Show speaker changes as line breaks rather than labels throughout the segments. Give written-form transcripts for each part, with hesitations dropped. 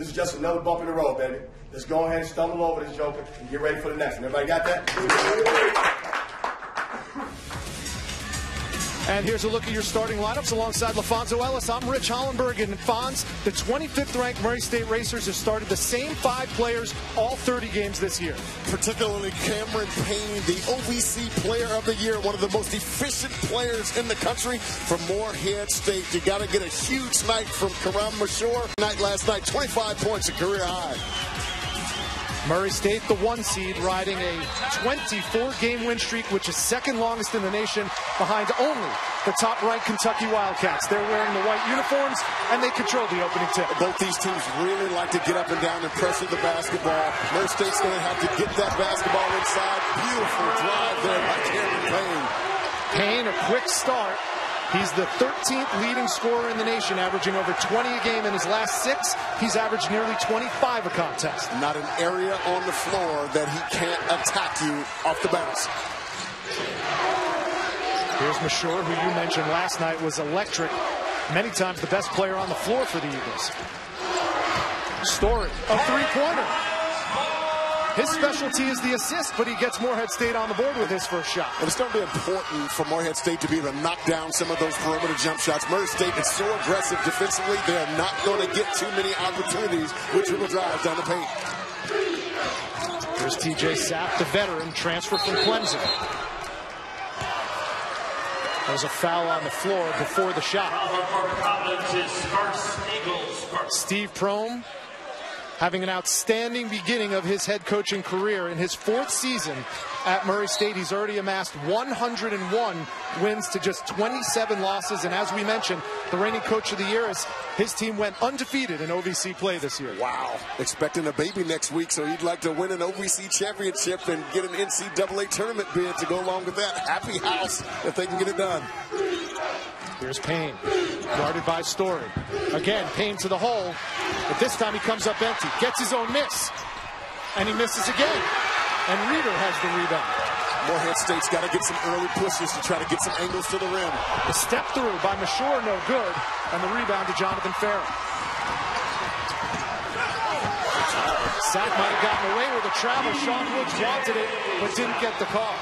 This is just another bump in the road, baby. Let's go ahead and stumble over this joker and get ready for the next one. Everybody got that?
And here's a look at your starting lineups alongside LaFonso Ellis. I'm Rich Hollenberg, and Fonz, the 25th ranked Murray State Racers have started the same 5 players all 30 games this year.
Particularly Cameron Payne, the OVC Player of the Year, one of the most efficient players in the country from Morehead State. You got to get a huge night from Kareem Storey. Last night, 25 points, a career high.
Murray State, the 1 seed, riding a 24-game win streak, which is second longest in the nation, behind only the top-ranked Kentucky Wildcats. They're wearing the white uniforms, and they control the opening tip.
Both these teams really like to get up and down and pressure the basketball. Murray State's going to have to get that basketball inside. Beautiful drive there by Cameron Payne.
Payne, a quick start. He's the 13th leading scorer in the nation, averaging over 20 a game in his last 6. He's averaged nearly 25 a contest.
Not an area on the floor that he can't attack you off the bounce.
Here's Mashur, who you mentioned last night was electric. Many times the best player on the floor for the Eagles. Storey, a three-pointer. His specialty is the assist, but he gets Morehead State on the board with his first shot.
And it's going to be important for Morehead State to be able to knock down some of those perimeter jump shots. Murray State is so aggressive defensively, they are not going to get too many opportunities with dribble drives down the paint.
Here's TJ Sapp, the veteran, transfer from Clemson. There's a foul on the floor before the shot. Steve Prohm, having an outstanding beginning of his head coaching career. In his 4th season at Murray State, he's already amassed 101 wins to just 27 losses. And as we mentioned, the reigning coach of the year, is his team went undefeated in OVC play this year.
Wow. Expecting a baby next week, so he'd like to win an OVC championship and get an NCAA tournament bid to go along with that. Happy house if they can get it done.
Here's Payne, guarded by Storey. Again, Payne to the hole, but this time he comes up empty. Gets his own miss, and he misses again. And Reeder has the rebound.
Morehead State's got to get some early pushes to try to get some angles to the rim.
The step through by Mashur, no good, and the rebound to Jonathan Farrell. Sack might have gotten away with a travel. Sean Woods wanted it, but didn't get the call.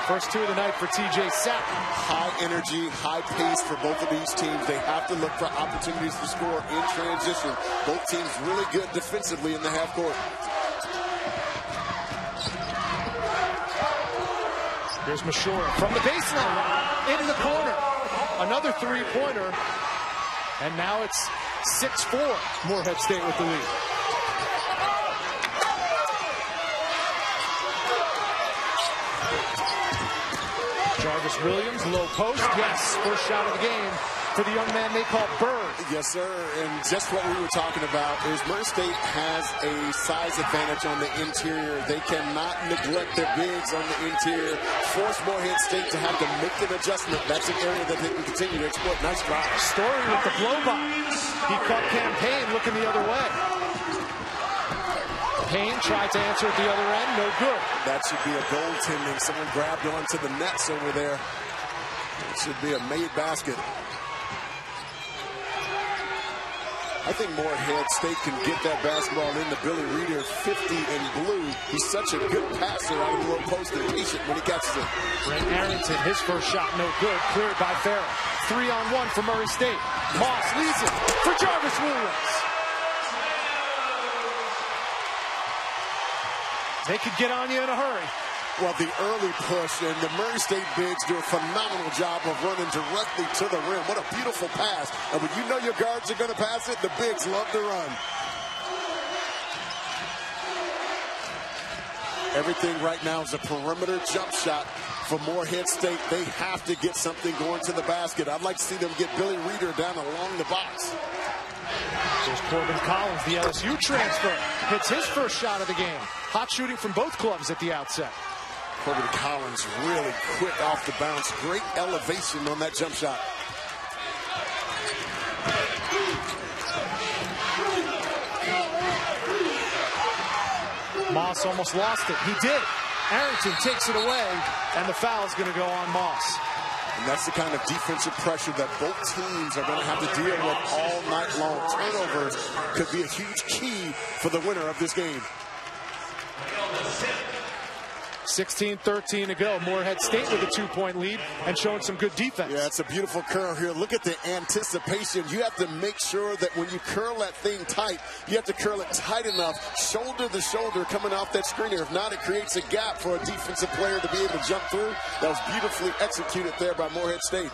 First 2 of the night for TJ Sapp.
High energy, high pace for both of these teams. They have to look for opportunities to score in transition. Both teams really good defensively in the half court.
Here's Mashur from the baseline, in the corner. Another three-pointer, and now it's 6-4. Morehead State with the lead. Jarvis Williams, low post, yes, first shot of the game for the young man they call Bird.
Yes, sir, and just what we were talking about is Murray State has a size advantage on the interior. They cannot neglect their bigs on the interior, force Morehead State to have to make an adjustment. That's an area that they can continue to exploit. Nice drive.
Storey with the blow-by. He caught Payne looking the other way. Payne tried to answer at the other end, no good.
That should be a goaltending. Someone grabbed onto the nets over there. It should be a made basket. I think Morehead State can get that basketball into Billy Reeder, 50 in blue. He's such a good passer out of the low post and patient when he catches it.
Brent Arrington, his first shot, no good. Cleared by Farrell. 3-on-1 for Murray State. Moss leads it for Jarvis Williams. They could get on you in a hurry.
Well, the early push, and the Murray State bigs do a phenomenal job of running directly to the rim. What a beautiful pass. And when you know your guards are going to pass it, the bigs love to run. Everything right now is a perimeter jump shot for Morehead State. They have to get something going to the basket. I'd like to see them get Billy Reeder down along the box.
There's Corbin Collins, the LSU transfer. Hits his first shot of the game. Hot shooting from both clubs at the outset.
Corbin Collins really quick off the bounce. Great elevation on that jump shot.
Moss almost lost it. He did. Arrington takes it away, and the foul is going to go on Moss.
And that's the kind of defensive pressure that both teams are going to have to deal with all night long. Turnovers could be a huge key for the winner of this game.
16-13 to go. Morehead State with a 2-point lead and showing some good defense.
Yeah, it's a beautiful curl here. Look at the anticipation. You have to make sure that when you curl that thing tight, you have to curl it tight enough, shoulder to shoulder coming off that screener. If not, it creates a gap for a defensive player to be able to jump through. That was beautifully executed there by Morehead State.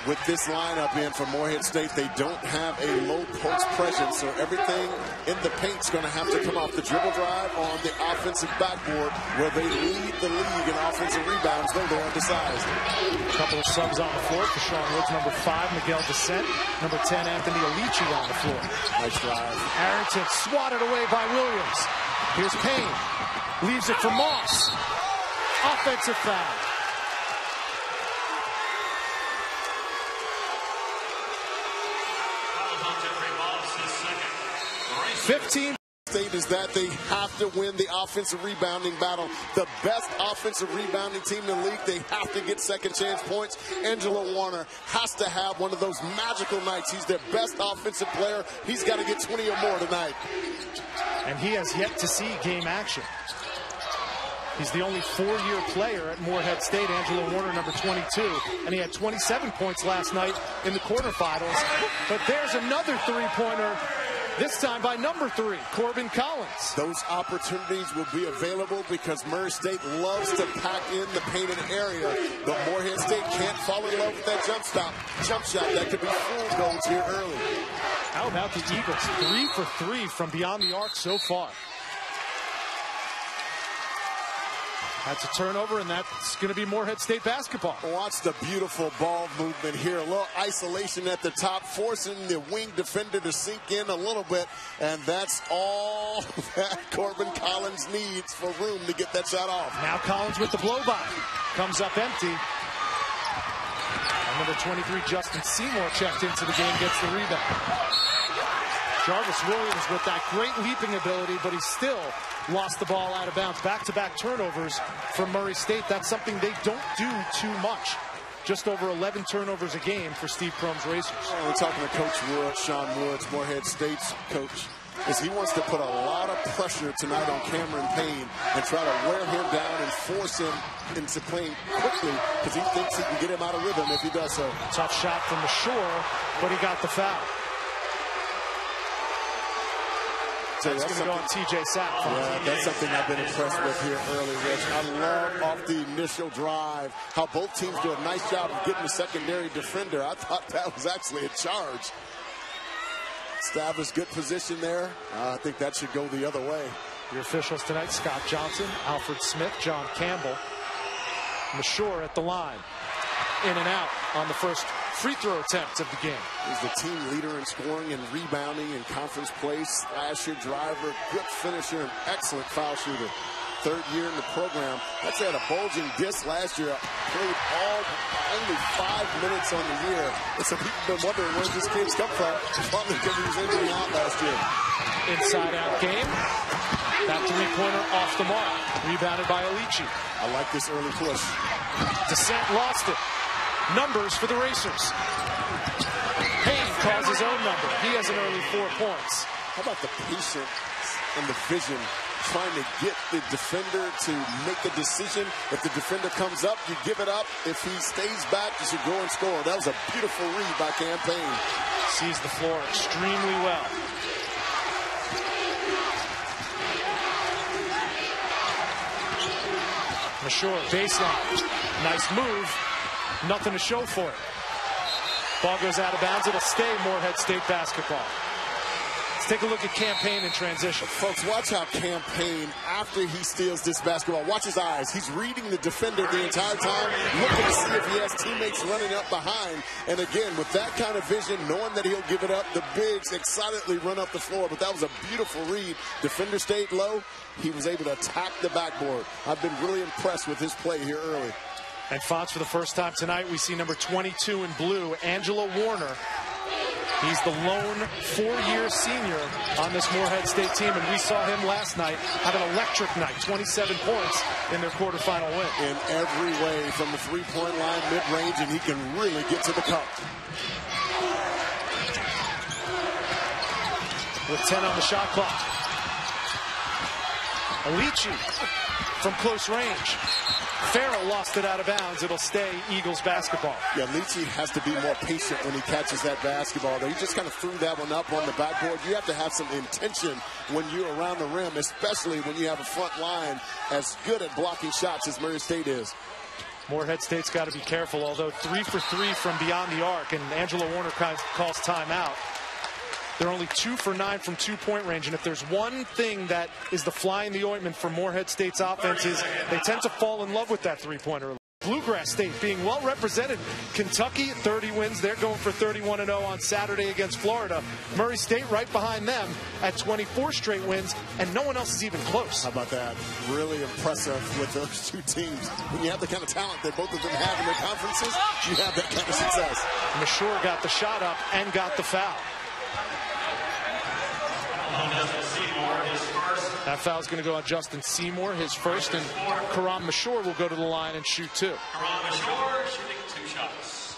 With this lineup in for Morehead State, they don't have a low post presence, so everything in the paint's going to have to come off the dribble drive on the offensive backboard, where they lead the league in offensive rebounds, though they're undersized.
A couple of subs on the floor for Sean Woods. Number 5, Miguel Descent. Number 10, Anthony Alici on the floor.
Nice drive.
Arrington swatted away by Williams. Here's Payne. Leaves it for Moss. Offensive foul. 15.
State is that they have to win the offensive rebounding battle. The best offensive rebounding team in the league, they have to get second chance points. Angelo Warner has to have one of those magical nights. He's their best offensive player. He's got to get 20 or more tonight.
And he has yet to see game action. He's the only 4-year player at Morehead State, Angelo Warner, number 22. And he had 27 points last night in the quarterfinals. But there's another three-pointer, this time by number 3, Corbin Collins.
Those opportunities will be available because Murray State loves to pack in the painted area. But Morehead State can't fall in love with that jump shot. That could be full goals here early.
How about the Eagles? 3 for 3 from beyond the arc so far. That's a turnover, and that's going to be Morehead State basketball.
Watch the beautiful ball movement here. A little isolation at the top, forcing the wing defender to sink in a little bit, and that's all that Corbin Collins needs for room to get that shot off.
Now Collins with the blow-by. Comes up empty. And number 23, Justin Seymour, checked into the game, gets the rebound. Jarvis Williams with that great leaping ability, but he still lost the ball out of bounds. Back-to-back turnovers from Murray State. That's something they don't do too much. Just over 11 turnovers a game for Steve Prohm's Racers.
We're talking to Coach Woods, Sean Woods, Morehead State's coach, is he wants to put a lot of pressure tonight on Cameron Payne and try to wear him down and force him into playing quickly because he thinks he can get him out of rhythm if he does so.
Tough shot from the shore, but he got the foul. So that's going to go on TJ Sapp.
Yeah, that's something I've been impressed with here early, Rich. I love off the initial drive how both teams do a nice job of getting the secondary defender. I thought that was actually a charge. Established good position there. I think that should go the other way.
Your officials tonight, Scott Johnson, Alfred Smith, John Campbell. Mashore at the line. In and out on the first free throw attempt of the game.
He's the team leader in scoring and rebounding in conference play. Slasher, driver, good finisher, and excellent foul shooter. 3rd year in the program. Actually had a bulging disc last year. Played only 5 minutes on the year. And some people have been wondering where this kid's come from. Probably because he was injured out last year.
Inside out game. That three-pointer off the mark. Rebounded by Alici.
I like this early push.
Descent lost it. Numbers for the Racers. Payne calls his own number. He has an early 4 points.
How about the patience and the vision, trying to get the defender to make a decision. If the defender comes up, you give it up. If he stays back, you should go and score. That was a beautiful read by Cam Payne.
Sees the floor extremely well. Mashore, baseline. Nice move. Nothing to show for it. Ball goes out of bounds. It'll stay Morehead State basketball. Let's take a look at Cam Payne in transition.
Folks, watch how Cam Payne, after he steals this basketball, watch his eyes. He's reading the defender the entire time, looking to see if he has teammates running up behind. And again, with that kind of vision, knowing that he'll give it up, the bigs excitedly run up the floor. But that was a beautiful read. Defender stayed low. He was able to attack the backboard. I've been really impressed with his play here early.
And Fonts, for the first time tonight, we see number 22 in blue, Angelo Warner, He's the lone four-year senior on this Morehead State team, and we saw him last night have an electric night, 27 points in their quarterfinal win.
In every way, from the three-point line, mid-range, and he can really get to the cup.
With 10 on the shot clock. Alici from close range. Farrell lost it out of bounds. It'll stay Eagles basketball.
Yeah, Alici has to be more patient when he catches that basketball. He just kind of threw that one up on the backboard. You have to have some intention when you're around the rim, especially when you have a front line as good at blocking shots as Murray State is.
Morehead State's got to be careful, although 3 for 3 from beyond the arc, and Angela Warner calls timeout. They're only 2 for 9 from two-point range, and if there's one thing that is the fly in the ointment for Morehead State's offense is they tend to fall in love with that three-pointer. Bluegrass State being well represented. Kentucky 30 wins. They're going for 31-0 on Saturday against Florida. Murray State right behind them at 24 straight wins, and no one else is even close.
How about that? Really impressive with those two teams. When you have the kind of talent that both of them have in their conferences, you have that kind of success.
Mashur got the shot up and got the foul. That foul is going to go on Justin Seymour, his first, and Kareem Mashur will go to the line and shoot 2.
Kareem Mashur shooting 2 shots.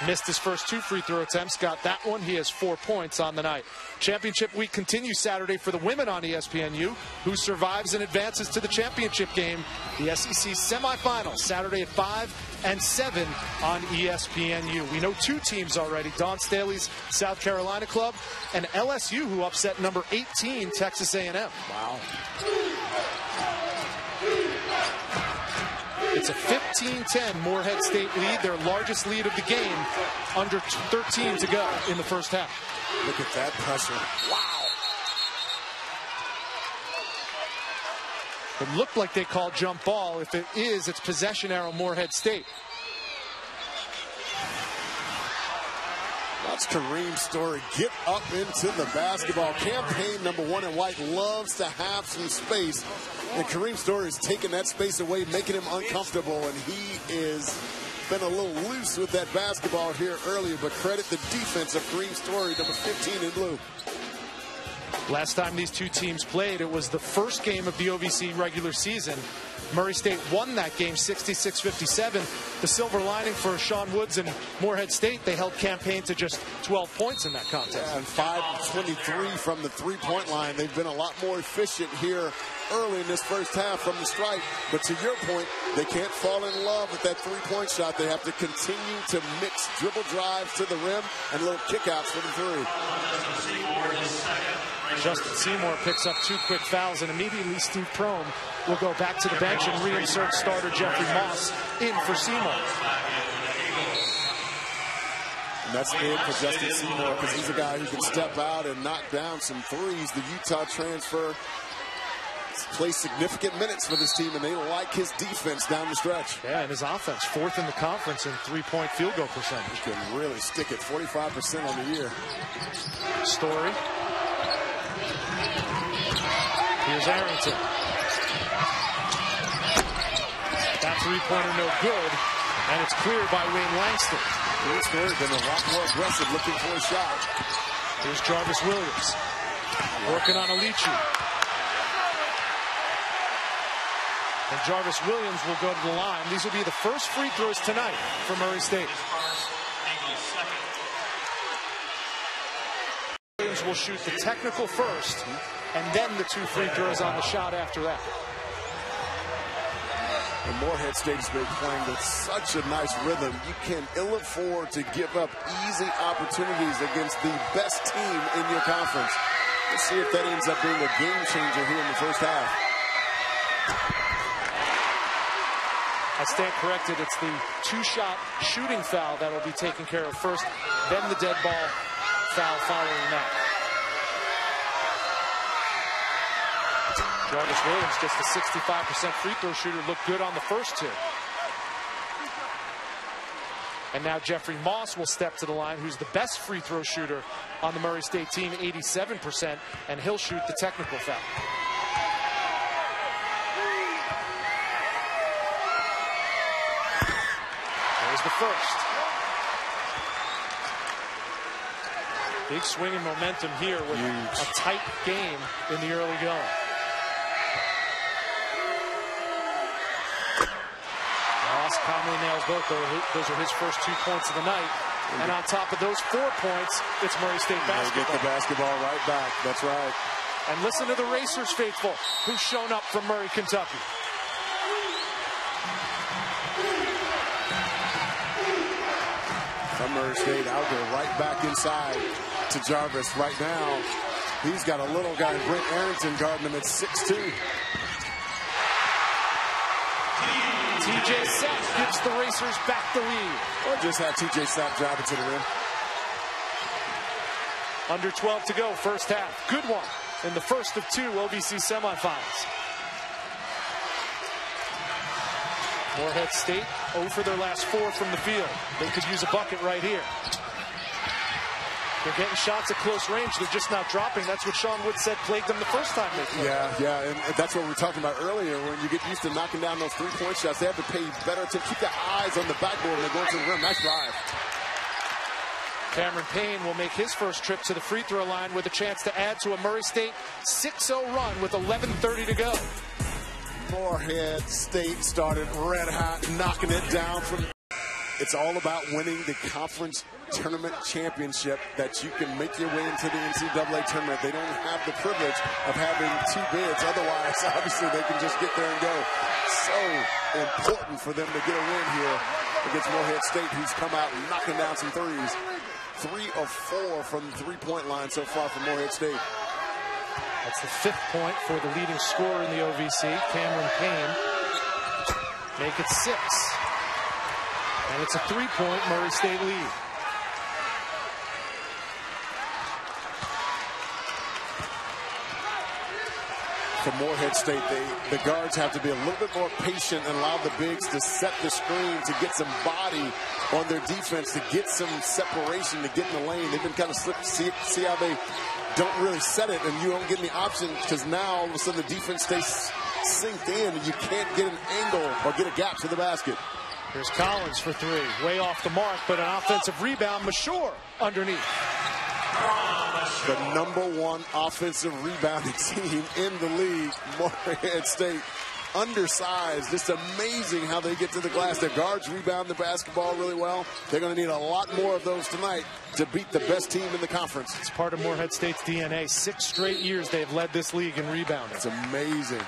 Missed his first 2 free throw attempts, got that one. He has 4 points on the night. Championship week continues Saturday for the women on ESPNU. Who survives and advances to the championship game? The SEC semifinal, Saturday at 5 and 7 on ESPNU. We know 2 teams already, Dawn Staley's South Carolina club and LSU, who upset number 18, Texas A&M.
Wow.
It's a 15-10 Morehead State lead, their largest lead of the game, under 13 to go in the first half.
Look at that pressure. Wow.
It looked like they called jump ball. If it is, it's possession arrow Morehead State.
Watch Kareem Storey get up into the basketball. Campaign number 1 in white loves to have some space. And Kareem Storey is taking that space away, making him uncomfortable. And he is been a little loose with that basketball here earlier. But credit the defense of Kareem Storey, number 15 in blue.
Last time these two teams played, it was the first game of the OVC regular season. Murray State won that game 66-57. The silver lining for Sean Woods and Morehead State, they held Campaign to just 12 points in that contest.
Yeah, and 5-23 from the three-point line. They've been a lot more efficient here early in this first half from the stripe. But to your point, they can't fall in love with that three-point shot. They have to continue to mix dribble drives to the rim and little kickouts for the three.
Justin Seymour picks up 2 quick fouls, and immediately Steve Prohm will go back to the bench and reinsert starter Jeffrey Moss in for Seymour.
And that's big for Justin Seymour because he's a guy who can step out and knock down some threes. The Utah transfer plays significant minutes for this team, and they like his defense down the stretch.
Yeah, and his offense, 4th in the conference in three-point field goal percentage.
He can really stick it 45% on the year.
Storey. Here's Arrington. That three-pointer no good, and it's cleared by Wayne Langston.
Kareem Storey been a lot more aggressive looking for a shot.
Here's Jarvis Williams working on Alici. And Jarvis Williams will go to the line. These will be the first free throws tonight for Murray State. Williams will shoot the technical first, and then the 2 free throws on the shot after that.
And Morehead State has been playing with such a nice rhythm. You can ill afford to give up easy opportunities against the best team in your conference. Let's see if that ends up being a game changer here in the first half.
I stand corrected. It's the 2-shot shooting foul that will be taken care of first, then the dead ball foul following that. Jarvis Williams, just a 65% free throw shooter, looked good on the first 2. And now Jeffrey Moss will step to the line, who's the best free throw shooter on the Murray State team, 87%, and he'll shoot the technical foul. first. Big swing in momentum here with a tight game in the early going. Ross calmly nails both. Those are his first 2 points of the night. And on top of those 4 points, it's Murray State basketball.
They get the basketball right back. That's right.
And listen to the Racers faithful who's shown up from Murray, Kentucky.
From Murray State, out there right back inside to Jarvis right now. He's got a little guy, Brent Arrington, guarding him at 6'2".
TJ Sapp gives the Racers back the lead.
Or just have TJ Sapp drive it to the rim.
Under 12 to go, first half. Good one in the first of 2 OVC semifinals. Morehead State 0 for their last 4 from the field. They could use a bucket right here. They're getting shots at close range. They're just not dropping. That's what Sean Wood said plagued them the first time they played.
Yeah, and that's what we were talking about earlier. When you get used to knocking down those 3-point shots, they have to pay better attention. Keep their eyes on the backboard when they're going to the rim. Nice drive.
Cameron Payne will make his first trip to the free throw line with a chance to add to a Murray State 6-0 run with 11:30 to go.
Morehead State started red hot, knocking it down from. It's all about winning the conference tournament championship that you can make your way into the NCAA tournament. They don't have the privilege of having 2 bids. Otherwise, obviously, they can just get there and go. So important for them to get a win here against Morehead State, who's come out knocking down some threes. 3 of 4 from the 3-point line so far from Morehead State.
That's the 5th point for the leading scorer in the OVC, Cameron Payne. Make it 6. And it's a 3-point Murray State lead.
For Morehead State, the guards have to be a little bit more patient and allow the bigs to set the screen, to get some body on their defense, to get some separation, to get in the lane. They've been kind of slipping. See how they don't really set it, and you don't get any options because now all of a sudden the defense stays synced in, and you can't get an angle or get a gap to the basket.
Here's Collins for 3. Way off the mark, but an offensive rebound. Mashore underneath.
The #1 offensive rebounding team in the league, Morehead State. Undersized. Just amazing how they get to the glass. Their guards rebound the basketball really well. They're going to need a lot more of those tonight to beat the best team in the conference.
It's part of Morehead State's DNA. 6 straight years they've led this league in rebounding.
It's amazing.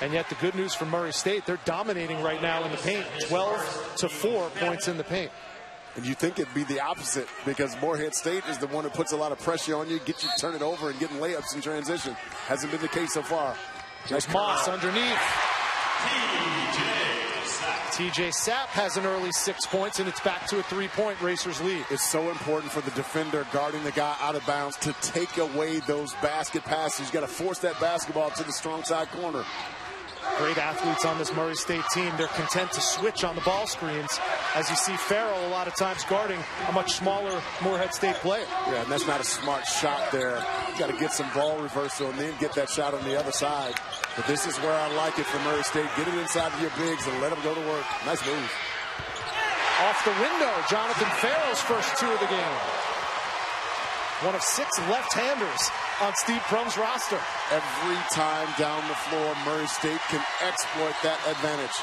And yet the good news for Murray State, they're dominating right now in the paint. 12-4 points in the paint.
And you think it'd be the opposite because Morehead State is the one who puts a lot of pressure on you, get you to turn it over and getting layups in transition. Hasn't been the case so far.
There's Moss underneath. TJ Sapp has an early 6 points, and it's back to a 3-point Racers lead.
It's so important for the defender guarding the guy out of bounds to take away those basket passes. You got to force that basketball to the strong side corner.
Great athletes on this Murray State team. They're content to switch on the ball screens. As you see Farrell a lot of times guarding a much smaller Morehead State player.
Yeah, and that's not a smart shot there. You got to get some ball reversal and then get that shot on the other side. But this is where I like it for Murray State. Get it inside of your bigs and let them go to work. Nice move.
Off the window, Jonathan Farrell's first 2 of the game. One of 6 left-handers on Steve Prohm's roster.
Every time down the floor, Murray State can exploit that advantage.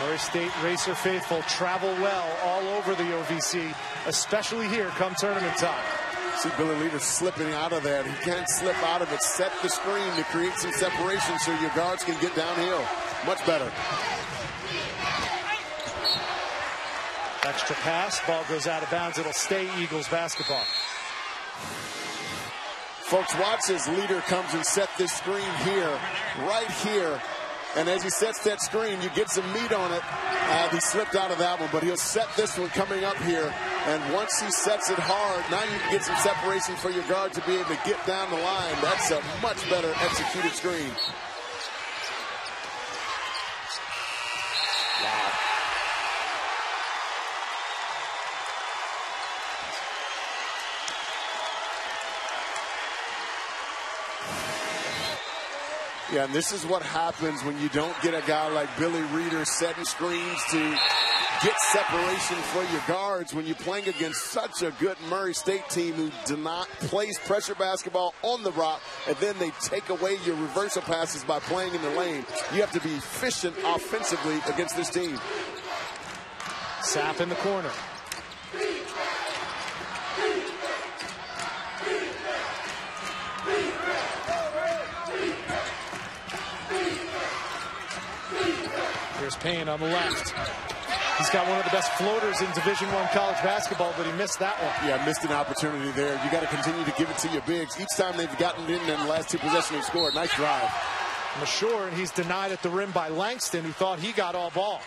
Murray State Racer faithful travel well all over the OVC, especially here come tournament time.
See Billy Leader slipping out of that. He can't slip out of it. Set the screen to create some separation so your guards can get downhill. Much better.
Extra pass, ball goes out of bounds. It'll stay Eagles basketball.
Folks, watch as Leader comes and set this screen here, right here. And as he sets that screen, you get some meat on it. He slipped out of that one, but he'll set this one coming up here. And once he sets it hard, now you can get some separation for your guard to be able to get down the line. That's a much better executed screen. Wow. Yeah, and this is what happens when you don't get a guy like Billy Reeder setting screens to get separation for your guards when you're playing against such a good Murray State team who do not plays pressure basketball on the rock, and then they take away your reversal passes by playing in the lane. You have to be efficient offensively against this team.
Sapp in the corner. Here's Payne on the left. He's got one of the best floaters in Division I college basketball, but he missed that one.
Yeah, missed an opportunity there. You got to continue to give it to your bigs. Each time they've gotten it in the last two possessions, they've scored. Nice drive.
Mashore, and he's denied at the rim by Langston, who thought he got all ball.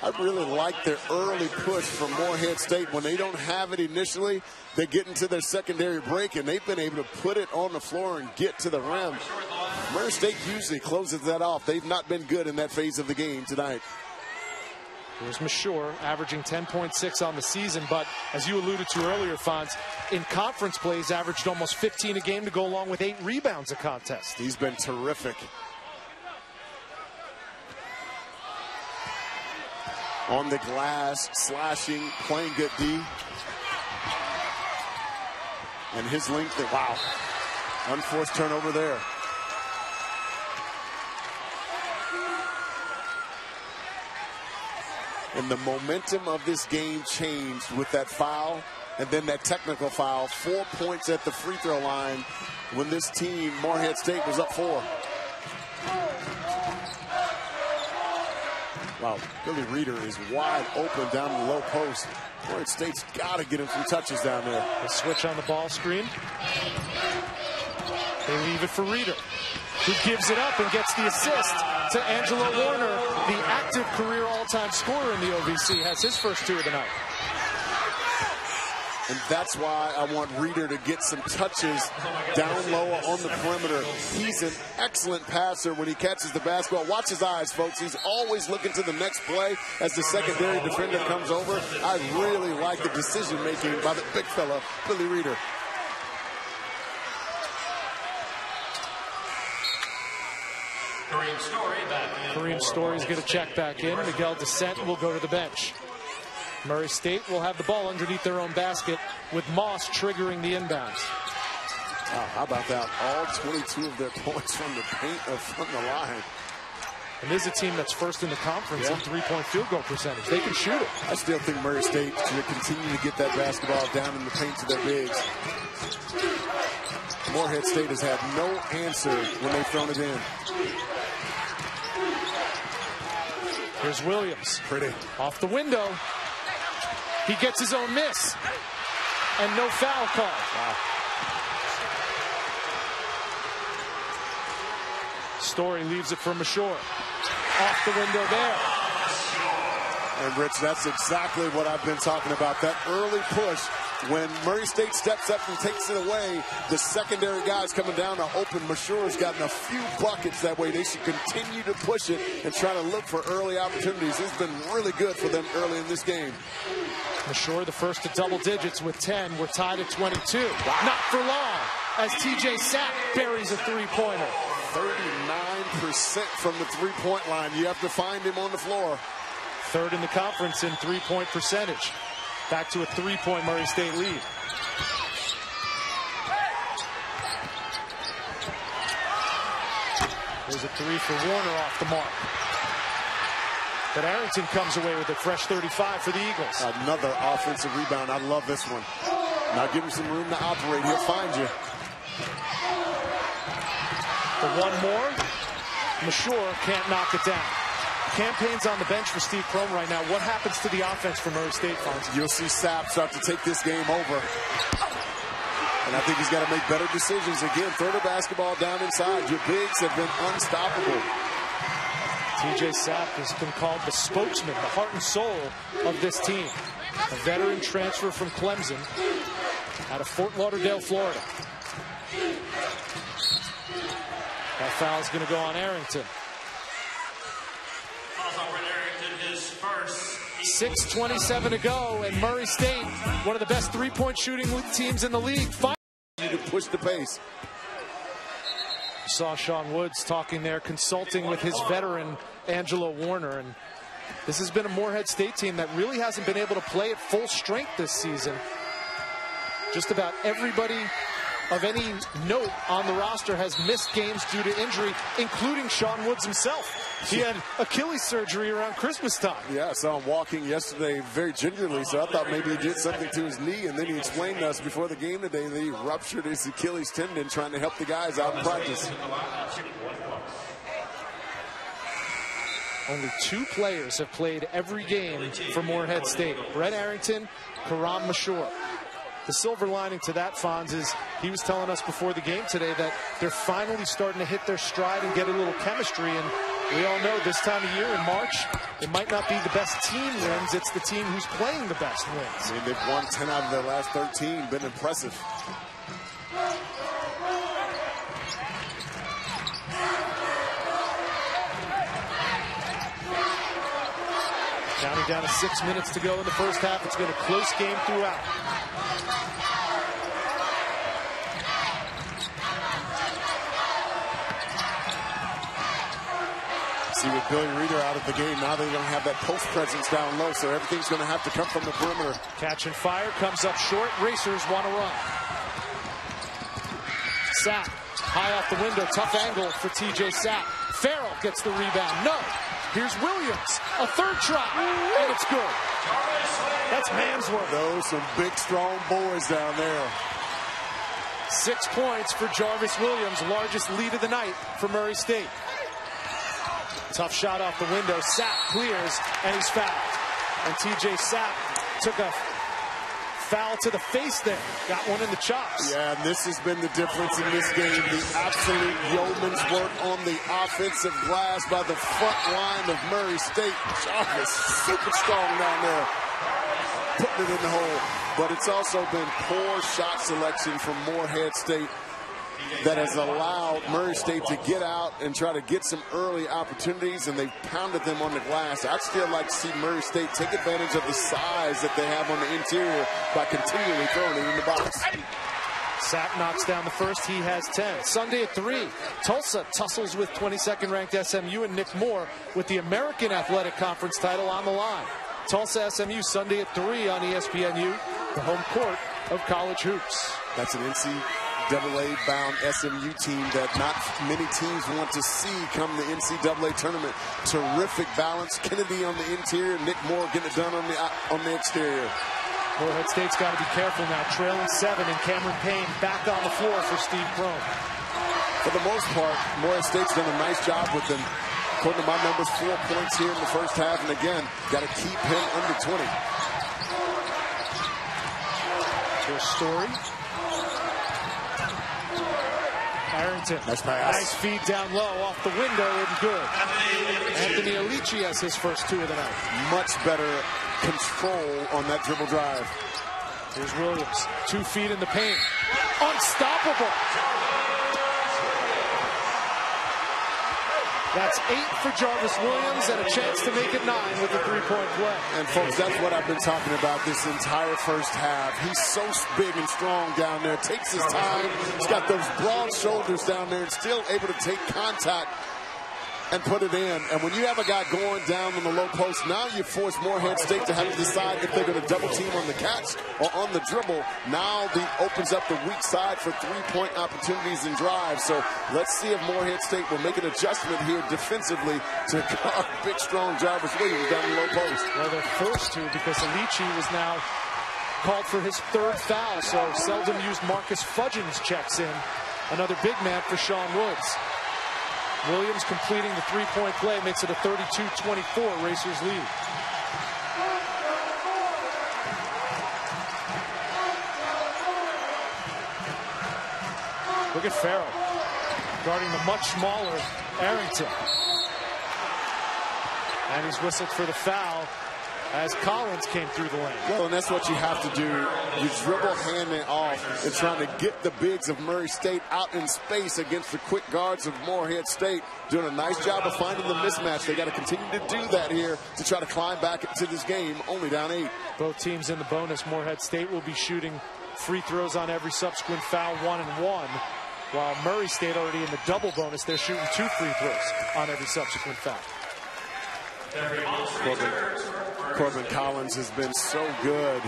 I really like their early push from Morehead State. When they don't have it initially, they get into their secondary break, and they've been able to put it on the floor and get to the rim. Murray State usually closes that off. They've not been good in that phase of the game tonight.
Here's Mashore, averaging 10.6 on the season, but as you alluded to earlier, Fonz, in conference plays, averaged almost 15 a game to go along with 8 rebounds a contest.
He's been terrific. On the glass, slashing, playing good D. And his length, wow. Unforced turnover there. And the momentum of this game changed with that foul and then that technical foul. 4 points at the free throw line when this team, Morehead State, was up 4. Wow, Billy Reeder is wide open down the low post. Morehead State's got to get him some touches down there.
The switch on the ball screen. They leave it for Reeder, who gives it up and gets the assist to Angelo Warner, the active career all-time scorer in the OVC, has his first 2 of the night.
And that's why I want Reeder to get some touches down low on the perimeter. He's an excellent passer when he catches the basketball. Watch his eyes, folks. He's always looking to the next play as the secondary defender comes over. I really like the decision-making by the big fella, Billy Reeder.
Kareem Storey back in.
Kareem Storey's going to check back in. Miguel Descent will go to the bench. Murray State will have the ball underneath their own basket with Moss triggering the inbounds.
Oh, how about that? All 22 of their points from the paint or from the line.
And this is a team that's first in the conference in three-point field goal percentage. They can shoot it.
I still think Murray State should continue to get that basketball down in the paint to their bigs. Morehead State has had no answer when they've thrown it in.
Here's Williams.
Pretty.
Off the window. He gets his own miss. And no foul call.
Wow.
Storey leaves it for Mashore. Off the window there.
And Rich, that's exactly what I've been talking about. That early push. When Murray State steps up and takes it away, the secondary guys coming down to open. Mashore's gotten a few buckets that way. They should continue to push it and try to look for early opportunities. It's been really good for them early in this game.
Mashore, the first to double digits with 10. We're tied at 22. Wow. Not for long as TJ Sapp buries a three-pointer.
39% from the three-point line. You have to find him on the floor.
Third in the conference in three-point percentage. Back to a three-point Murray State lead. There's a 3 for Warner off the mark. But Arrington comes away with a fresh 35 for the Eagles.
Another offensive rebound. I love this one. Now give him some room to operate. He'll find you.
For one more, Mashore can't knock it down. Campaign's on the bench for Steve Prohm right now. What happens to the offense for Murray State, Fonz?
You'll see Sapp start to take this game over. And I think he's got to make better decisions. Again, throw the basketball down inside. Your bigs have been unstoppable.
TJ Sapp has been called the spokesman, the heart and soul of this team. A veteran transfer from Clemson out of Fort Lauderdale, Florida. That foul's going to go on Arrington. 6:27 to go, and Murray State, one of the best three-point shooting teams in the league, finally
to push the pace.
Saw Sean Woods talking there, consulting with his veteran Angelo Warner, and this has been a Morehead State team that really hasn't been able to play at full strength this season. Just about everybody of any note on the roster has missed games due to injury, including Sean Woods himself. He had Achilles surgery around Christmas time.
Yeah, I saw him walking yesterday very gingerly, so I thought maybe he did something to his knee, and then he explained to us before the game today that he ruptured his Achilles tendon trying to help the guys out in practice.
Only 2 players have played every game for Morehead State. Brett Arrington, Kareem Storey. The silver lining to that, Fonz, is he was telling us before the game today that they're finally starting to hit their stride and get a little chemistry. And we all know this time of year in March, it might not be the best team wins, it's the team who's playing the best wins.
I mean, they've won 10 out of their last 13, been impressive.
Counting down to 6 minutes to go in the first half. It's been a close game throughout.
See, with Billy Reeder out of the game, now they don't have that post presence down low, so everything's going to have to come from the perimeter.
Catch and fire comes up short. Racers want to run. Sapp, high off the window, tough angle for TJ Sapp. Farrell gets the rebound. No. Here's Williams, a third try, and it's good. That's man's work.
Those some big, strong boys down there.
6 points for Jarvis Williams, largest lead of the night for Murray State. Tough shot off the window. Sapp clears, and he's fouled. And TJ Sapp took a foul to the face there. Got one in the chops.
Yeah, and this has been the difference in this game. The absolute yeoman's work on the offensive glass by the front line of Murray State. Jarvis, super strong down there, putting it in the hole. But it's also been poor shot selection from Morehead State that has allowed Murray State to get out and try to get some early opportunities, and they've pounded them on the glass. I'd still like to see Murray State take advantage of the size that they have on the interior by continually throwing it in the box.
Sapp knocks down the first. He has 10. Sunday at 3, Tulsa tussles with 22nd ranked SMU, and Nick Moore with the American Athletic Conference title on the line. Tulsa SMU Sunday at 3 on ESPNU, the home court of college hoops.
That's an NCAA-bound SMU team that not many teams want to see come the NCAA tournament. Terrific balance. Kennedy on the interior, Nick Moore getting it done on the exterior.
Morehead State's got to be careful now. Trailing 7, and Cameron Payne back on the floor for Steve Crone.
For the most part, Morehead State's done a nice job with them. According to my numbers, 4 points here in the first half, and again, got to keep him under 20.
Here's Storey. Arrington.
Nice pass.
Nice feed down low off the window and good. Anthony Alici has his first 2 of the night.
Much better control on that dribble drive.
Here's Williams. 2 feet in the paint. Unstoppable. That's 8 for Jarvis Williams and a chance to make it 9 with a 3-point play.
And folks, that's what I've been talking about this entire first half. He's so big and strong down there. Takes his time. He's got those broad shoulders down there and still able to take contact and put it in. And when you have a guy going down on the low post, now you force Morehead State to have to decide if they're going to double team on the catch or on the dribble. Now opens up the weak side for 3-point opportunities and drives. So let's see if Morehead State will make an adjustment here defensively to guard big, strong Jarvis Williams down the low post.
Well, they're forced to because Alici was now called for his 3rd foul. So seldom used Marcus Fudgens checks in. Another big man for Sean Woods. Williams completing the 3-point play makes it a 32-24 Racers lead. Look at Farrell guarding the much smaller Arrington. And he's whistled for the foul as Collins came through the lane.
Well, and that's what you have to do. You dribble handing off and trying to get the bigs of Murray State out in space against the quick guards of Morehead State. Doing a nice job of finding the mismatch. They got to continue to do that here to try to climb back into this game, only down 8.
Both teams in the bonus. Morehead State will be shooting free throws on every subsequent foul, 1 and 1. while Murray State already in the double bonus. They're shooting 2 free throws on every subsequent foul.
Corbin Collins has been so good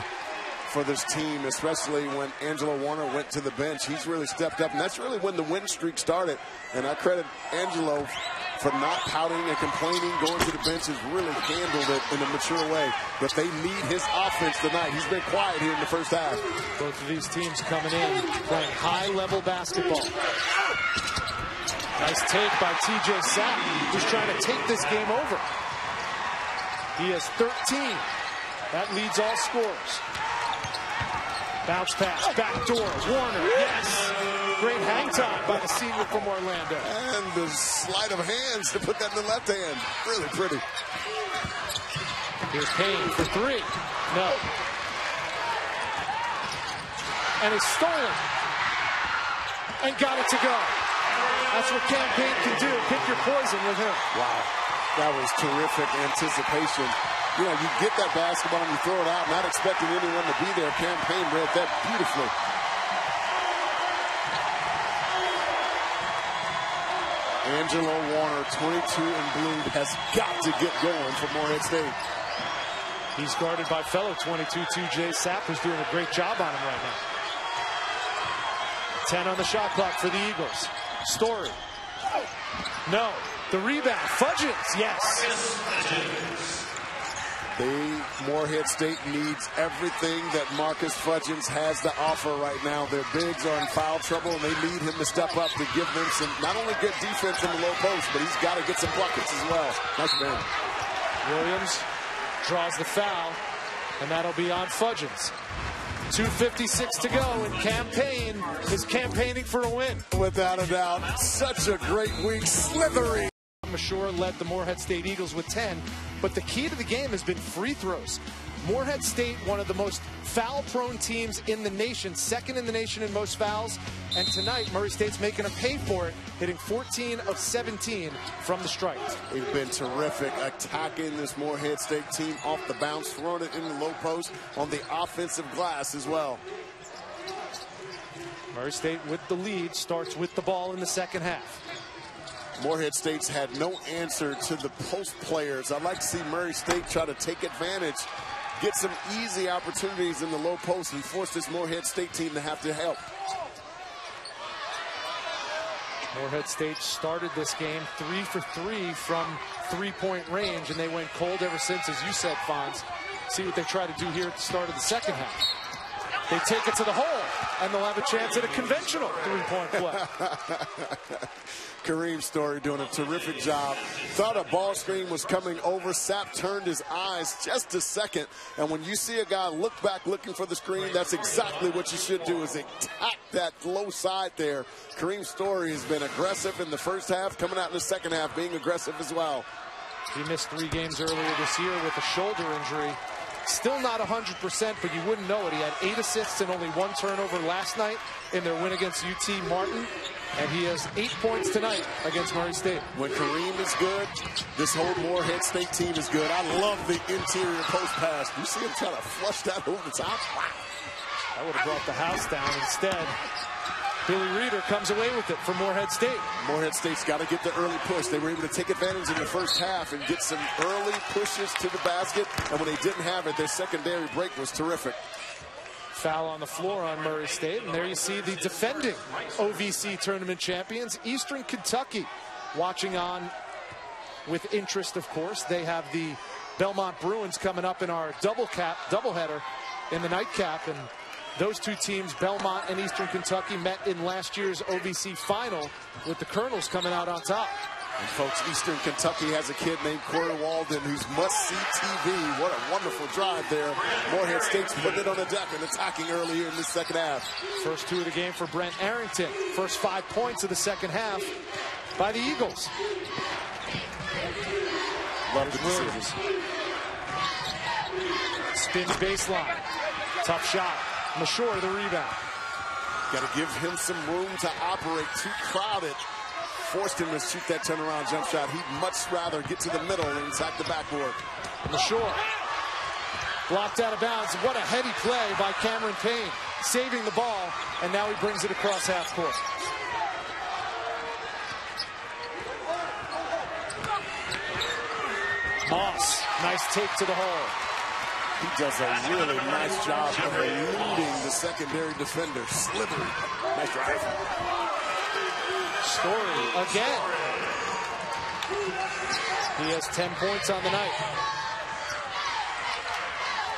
for this team, especially when Angelo Warner went to the bench. He's really stepped up, and that's really when the win streak started. And I credit Angelo for not pouting and complaining, going to the bench, has really handled it in a mature way. But they need his offense tonight. He's been quiet here in the first half.
Both of these teams coming in, playing high-level basketball. Nice take by TJ Sapp, who's trying to take this game over. He has 13. That leads all scorers. Bounce pass, back door, Warner, yes! Great hang time by the senior from Orlando.
And the sleight of hands to put that in the left hand. Really pretty.
Here's Payne for 3. No. And it's stolen. And got it to go. That's what Cam Payne can do. Pick your poison with him.
Wow. That was terrific anticipation. You know, you get that basketball and you throw it out, not expecting anyone to be there. Cam Payne read that beautifully. Angelo Warner, 22 in blue, has got to get going for Morehead State.
He's guarded by fellow 22, TJ Sapp, who's doing a great job on him right now. 10 on the shot clock for the Eagles. Storey. No. The rebound. Fudgens. Yes.
Morehead State needs everything that Marcus Fudgens has to offer right now. Their bigs are in foul trouble, and they need him to step up to give them some, not only good defense in the low post, but he's got to get some buckets as well. Nice man.
Williams draws the foul, and that'll be on Fudgens. 2:56 to go, and Cam Payne is campaigning for a win.
Without a doubt, such a great week. Slithery.
Mashore led the Morehead State Eagles with 10, but the key to the game has been free throws. Morehead State, one of the most foul-prone teams in the nation, second in the nation in most fouls, and tonight Murray State's making them pay for it, hitting 14 of 17 from the stripe.
They've been terrific attacking this Morehead State team off the bounce, throwing it in the low post on the offensive glass as well.
Murray State with the lead starts with the ball in the second half.
Morehead State's had no answer to the post players. I'd like to see Murray State try to take advantage, get some easy opportunities in the low post, and force this Morehead State team to have to help.
Morehead State started this game 3 for 3 from three-point range, and they went cold ever since, as you said, Fonz. See what they try to do here at the start of the second half. They take it to the hole, and they'll have a chance at a conventional three-point play.
Kareem Storey doing a terrific job. Thought a ball screen was coming over. Sapp turned his eyes just a second. And when you see a guy look back looking for the screen, that's exactly what you should do, is attack that low side there. Kareem Storey has been aggressive in the first half, coming out in the second half, being aggressive as well.
He missed 3 games earlier this year with a shoulder injury. Still not 100%, but you wouldn't know it. He had 8 assists and only 1 turnover last night in their win against UT Martin. And he has 8 points tonight against Murray State.
When Kareem is good, this whole Morehead State team is good. I love the interior post pass. You see him trying to flush that over the top? Wow.
That would have brought the house down. Instead, Billy Reeder comes away with it for Morehead State.
Morehead State's got to get the early push. They were able to take advantage in the first half and get some early pushes to the basket. And when they didn't have it, their secondary break was terrific.
Foul on the floor on Murray State, and there you see the defending OVC tournament champions, Eastern Kentucky, watching on with interest, of course. They have the Belmont Bruins coming up in our doubleheader in the nightcap, and those 2 teams, Belmont and Eastern Kentucky, met in last year's OVC final, with the Colonels coming out on top.
And folks, Eastern Kentucky has a kid named Corey Walden who's must-see TV. What a wonderful drive there. Morehead State's putting it on the deck and attacking earlier in the second half.
First 2 of the game for Brent Arrington. First 5 points of the second half by the Eagles.
Love the decisions.
Spins baseline. Tough shot. Mashore the rebound.
Got to give him some room to operate. Too crowded. Forced him to shoot that turnaround jump shot. He'd much rather get to the middle and attack the backboard.
Mashore blocked out of bounds. What a heady play by Cameron Payne, saving the ball, and now he brings it across half court. Moss, nice take to the hole.
He does a really nice job of eluding the secondary defender. Slithery. Nice drive.
Storey again. He has 10 points on the night.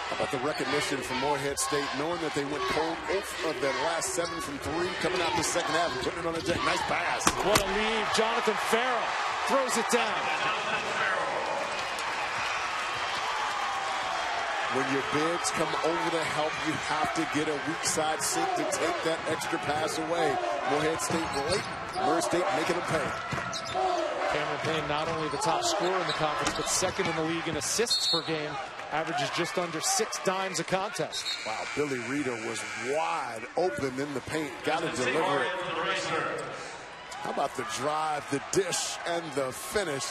How about the recognition from Morehead State, knowing that they went cold of their last 7 from 3, coming out the second half and putting it on the deck. Nice pass.
What a lead. Jonathan Farrell throws it down.
When your bigs come over to help, you have to get a weak side sink to take that extra pass away. Morehead State late. Murray State making them pay.
Cameron Payne, not only the top scorer in the conference, but second in the league in assists per game. Averages just under 6 dimes a contest.
Wow, Billy Reeder was wide open in the paint. Got to deliver it. How about the drive, the dish, and the finish?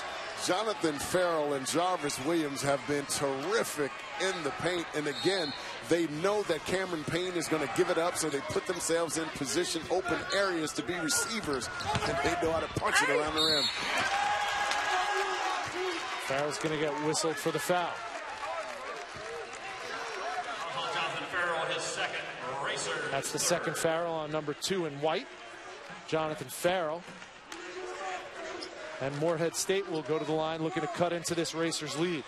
Jonathan Farrell and Jarvis Williams have been terrific in the paint. And again, they know that Cameron Payne is going to give it up, so they put themselves in position, open areas to be receivers, and they know how to punch it around the rim.
Farrell's going to get whistled for the foul.
Jonathan Farrell, his second racer.
That's the second Farrell on number 2 in white. Jonathan Farrell. And Morehead State will go to the line looking to cut into this Racers lead.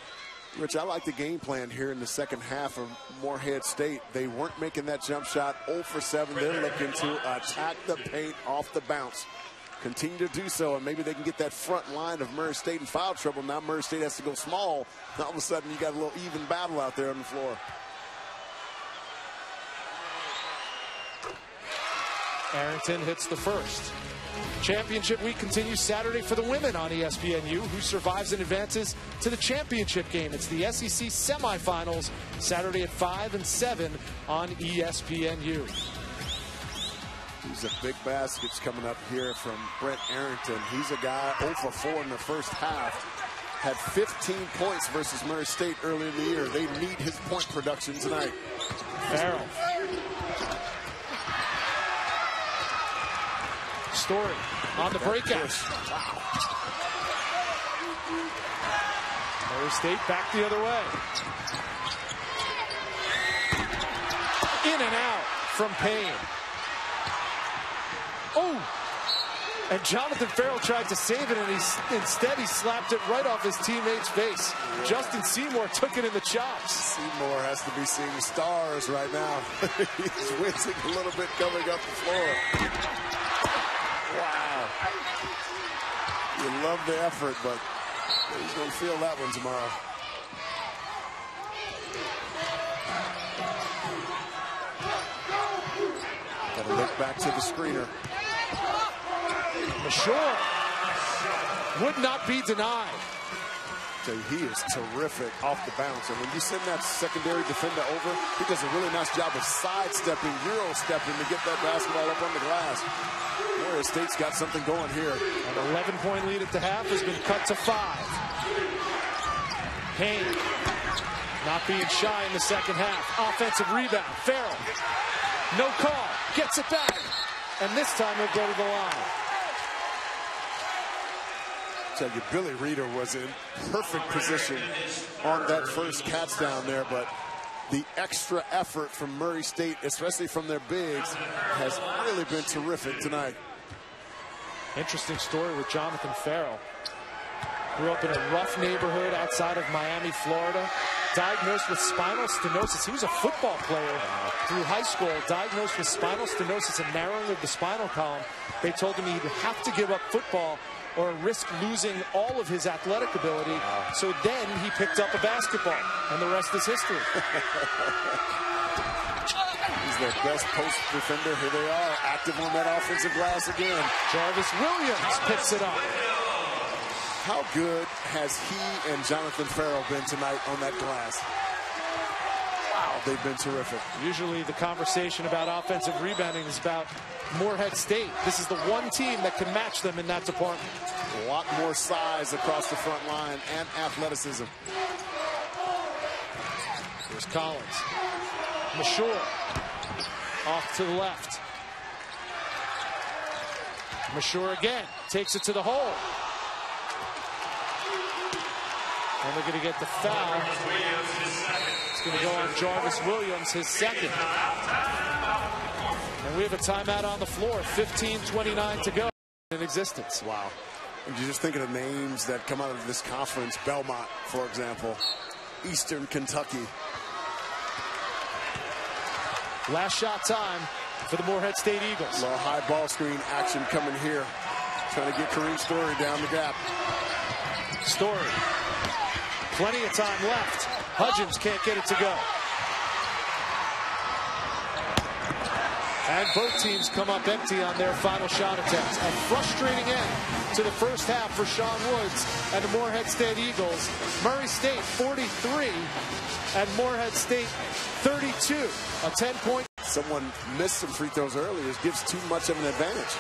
Rich, I like the game plan here in the second half of Morehead State. They weren't making that jump shot. 0 for 7. They're looking to attack the paint off the bounce. Continue to do so, and maybe they can get that front line of Murray State in foul trouble. Now Murray State has to go small. All of a sudden, you got a little even battle out there on the floor.
Arrington hits the first. Championship week continues Saturday for the women on ESPNU. Who survives and advances to the championship game? It's the SEC semifinals Saturday at 5 and 7 on ESPNU.
These are big baskets coming up here from Brent Arrington. He's a guy 0 for 4 in the first half. Had 15 points versus Murray State early in the year. They need his point production tonight.
Farrell. Storey on the breakout.
Wow.
Murray State back the other way. In and out from Payne. Oh! And Jonathan Farrell tried to save it, and instead he slapped it right off his teammate's face. Yeah. Justin Seymour took it in the chops.
Seymour has to be seeing stars right now. He's wincing a little bit coming up the floor. Wow. You love the effort, but he's going to feel that one tomorrow. Got to look back to the screener.
Mashore would not be denied.
So he is terrific off the bounce. And when you send that secondary defender over, he does a really nice job of sidestepping, Euro-stepping to get that basketball up on the glass. Murray State's got something going here.
An 11-point lead at the half has been cut to 5. Payne not being shy in the second half. Offensive rebound. Farrell. No call. Gets it back. And this time he'll go to the line.
Tell you, Billy Reeder was in perfect position on that first catch down there, but the extra effort from Murray State, especially from their bigs, has really been terrific tonight.
Interesting story with Jonathan Farrell. Grew up in a rough neighborhood outside of Miami, Florida. Diagnosed with spinal stenosis. He was a football player through high school, diagnosed with spinal stenosis and narrowing of the spinal column. They told him he'd have to give up football or risk losing all of his athletic ability. So then he picked up a basketball, and the rest is history.
He's their best post defender. Here they are, active on that offensive glass again.
Jarvis Williams picks it up.
How good has he and Jonathan Farrell been tonight on that glass? Wow, they've been terrific.
Usually the conversation about offensive rebounding is about Morehead State. This is the one team that can match them in that department.
A lot more size across the front line and athleticism.
Here's Collins. Mashore off to the left. Mashore again takes it to the hole. And they're going to get the foul. It's going to go on Jarvis Williams, his second. And we have a timeout on the floor. 15:29 to go in existence.
Wow. And you just think of the names that come out of this conference. Belmont, for example. Eastern Kentucky.
Last shot time for the Morehead State Eagles.
A little high ball screen action coming here. Trying to get Kareem Storey down the gap.
Storey. Plenty of time left. Hudgens can't get it to go. And both teams come up empty on their final shot attempts. A frustrating end to the first half for Sean Woods and the Morehead State Eagles. Murray State 43 and Morehead State 32. A 10-point.
Someone missed some free throws earlier. Gives too much of an advantage.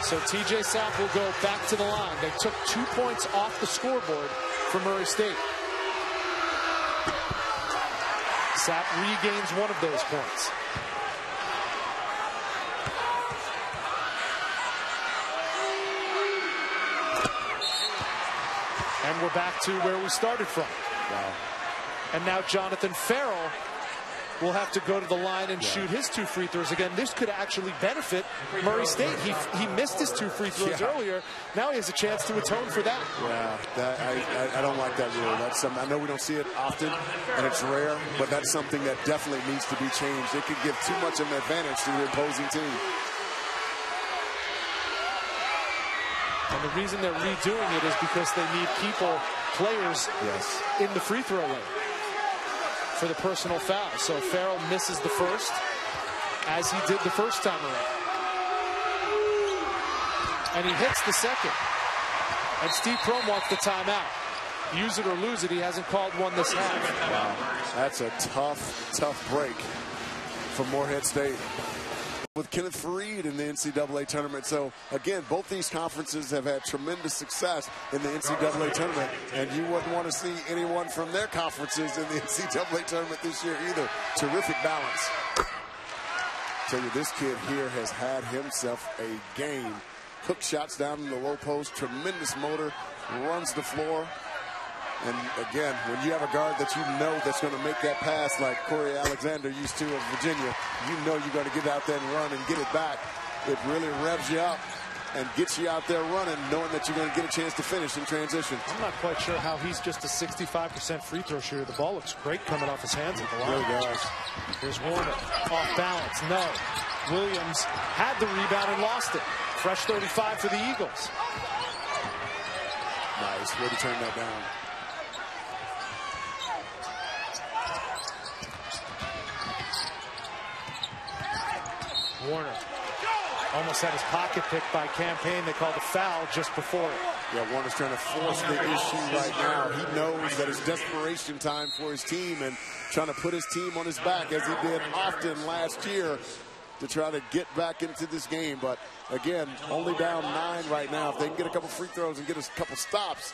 So TJ Sapp will go back to the line. They took 2 points off the scoreboard for Murray State. Sapp regains one of those points. And we're back to where we started from.
Wow.
And now Jonathan Farrell will have to go to the line and shoot his 2 free throws again. This could actually benefit Murray State. He missed his 2 free throws earlier. Now he has a chance to atone for that.
Yeah, I don't like that rule. That's something I know we don't see it often, and it's rare, but that's something that definitely needs to be changed. It could give too much of an advantage to the opposing team.
And the reason they're redoing it is because they need players in the free throw lane for the personal foul. So Farrell misses the first, as he did the first time around. And he hits the second. And Steve Prohm wants the timeout. Use it or lose it. He hasn't called one this half.
Wow. That's a tough break for Morehead State. With Kenneth Fareed in the NCAA tournament. So, again, both these conferences have had tremendous success in the NCAA tournament, and you wouldn't want to see anyone from their conferences in the NCAA tournament this year either. Terrific balance. Tell you, this kid here has had himself a game. Hook shots down in the low post, tremendous motor, runs the floor. And again, when you have a guard that you know that's going to make that pass like Corey Alexander used to of Virginia, you know you're going to get out there and run and get it back. It really revs you up and gets you out there running, knowing that you're going to get a chance to finish in transition.
I'm not quite sure how he's just a 65% free throw shooter. The ball looks great coming off his hands at the line.
It really does.
Here's Warner, off balance, no. Williams had the rebound and lost it. Fresh 35 for the Eagles.
Nice, way to turn that down.
Warner almost had his pocket picked by Campaign. They called a foul just before it.
Yeah, Warner's trying to force the issue right now. He knows that it's desperation time for his team and trying to put his team on his back, as he did often last year, to try to get back into this game. But again, only down 9 right now. If they can get a couple free throws and get a couple stops,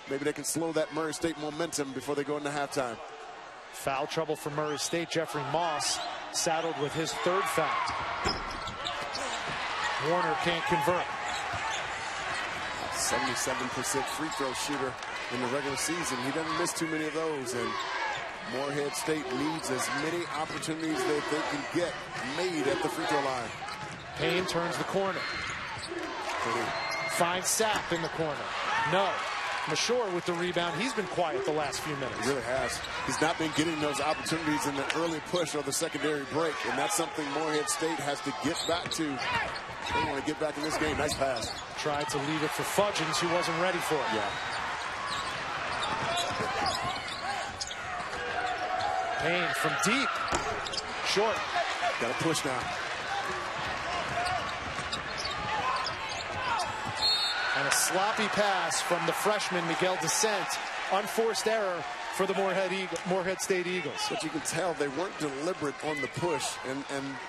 maybe they can slow that Murray State momentum before they go into halftime.
Foul trouble for Murray State. Jeffrey Moss saddled with his 3rd foul. Warner can't convert.
77% free throw shooter in the regular season. He doesn't miss too many of those, and Morehead State needs as many opportunities that they can get made at the free throw line.
Payne turns the corner. Finds Sapp in the corner. No. Mashore with the rebound. He's been quiet the last few minutes.
He really has. He's not been getting those opportunities in the early push or the secondary break, and that's something Morehead State has to get back to. They want to get back in this game. Nice pass.
Tried to leave it for Fudgens, who wasn't ready for it.
Yeah.
Payne from deep. Short.
Got to push now.
And a sloppy pass from the freshman, Miguel Descent. Unforced error for the Morehead State Eagles.
But you can tell they weren't deliberate on the push. And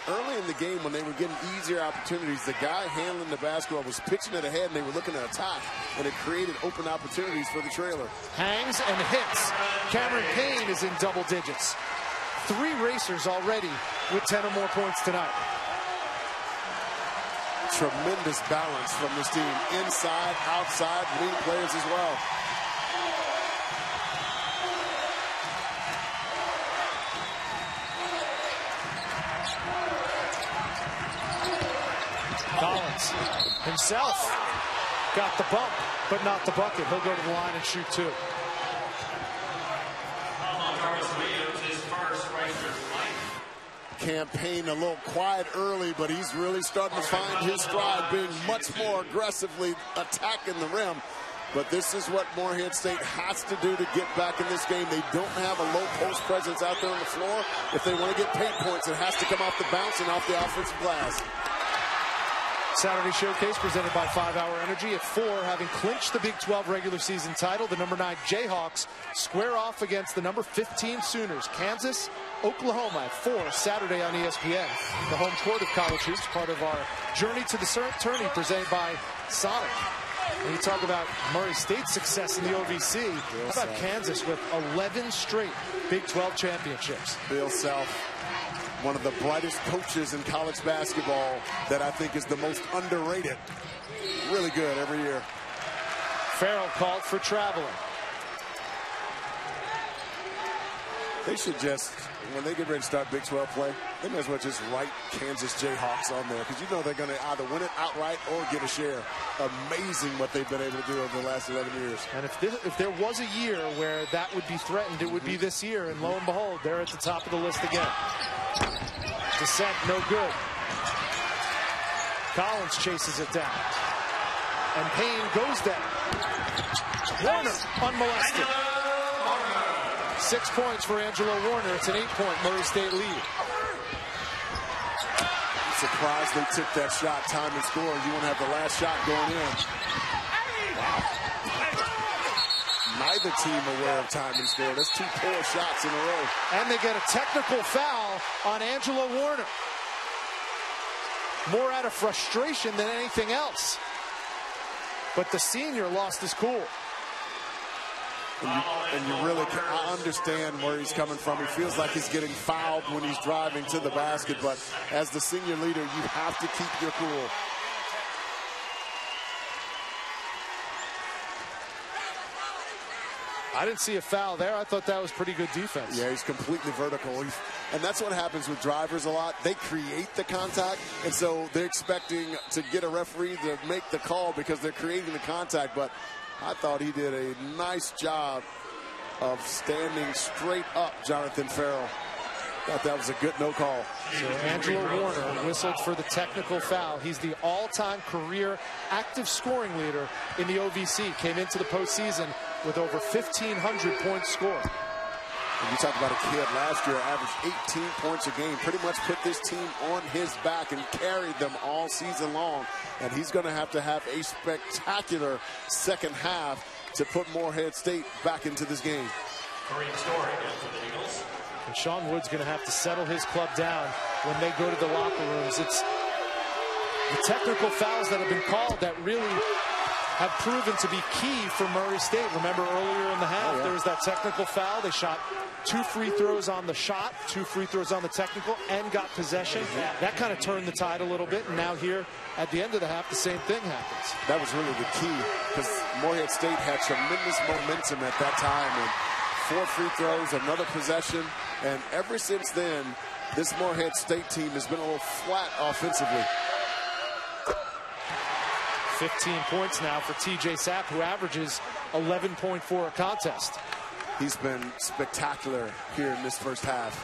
early in the game, when they were getting easier opportunities, the guy handling the basketball was pitching it ahead, and they were looking to attack. And it created open opportunities for the trailer.
Hangs and hits. Cameron Payne is in double digits. 3 racers already with 10 or more points tonight.
Tremendous balance from this team. Inside, outside, wing players as well.
himself got the bump, but not the bucket. He'll go to the line and shoot two.
Campaign a little quiet early, but he's really starting to find his stride, being much more aggressively attacking the rim. But this is what Morehead State has to do to get back in this game. They don't have a low post presence out there on the floor. If they want to get paint points, it has to come off the bounce and off the offensive glass.
Saturday Showcase presented by 5 Hour Energy at 4, having clinched the Big 12 regular season title. The number 9 Jayhawks square off against the number 15 Sooners. Kansas, Oklahoma at 4 Saturday on ESPN. The home court of college hoops, part of our journey to the tourney presented by Sonic. When you talk about Murray State's success in the OVC, how about Kansas with 11 straight Big 12 championships?
Bill Self, one of the brightest coaches in college basketball that I think is the most underrated. Really good every year.
Farrell called for traveling.
They should just, when they get ready to start Big 12 play, they may as well just write Kansas Jayhawks on there, because you know they're going to either win it outright or get a share. Amazing what they've been able to do over the last 11 years.
And if there was a year where that would be threatened, it would be this year. And lo and behold, they're at the top of the list again. Descent, no good. Collins chases it down. And Payne goes down. Warner, unmolested. 6 points for Angelo Warner. It's an 8-point Murray State lead.
I'm surprised they took that shot, time and score. You want to have the last shot going in. Wow. Neither team aware of time and score. That's 2 poor shots in a row.
And they get a technical foul on Angelo Warner. More out of frustration than anything else. But the senior lost his cool.
And you really can, I understand where he's coming from. He feels like he's getting fouled when he's driving to the basket, but as the senior leader, you have to keep your cool.
I didn't see a foul there. I thought that was pretty good defense.
Yeah, he's completely vertical. And that's what happens with drivers a lot. They create the contact, and so they're expecting to get a referee to make the call because they're creating the contact. But I thought he did a nice job of standing straight up, Jonathan Farrell. Thought that was a good no call.
So Angelo Warner whistled for the technical foul. He's the all-time career active scoring leader in the OVC. Came into the postseason with over 1,500 points scored.
And you talk about a kid last year averaged 18 points a game, pretty much put this team on his back and carried them all season long. And he's going to have a spectacular second half to put Morehead State back into this game.
Kareem Storey for the Eagles.
And Sean Wood's going to have to settle his club down when they go to the locker rooms. It's the technical fouls that have been called that really have proven to be key for Murray State. Remember earlier in the half, there was that technical foul. They shot 2 free throws on the shot, 2 free throws on the technical, and got possession. That kind of turned the tide a little bit. And now here at the end of the half, the same thing happens.
That was really the key, because Morehead State had tremendous momentum at that time. And 4 free throws, another possession. And ever since then, this Morehead State team has been a little flat offensively.
15 points now for TJ Sapp, who averages 11.4 a contest.
He's been spectacular here in this first half.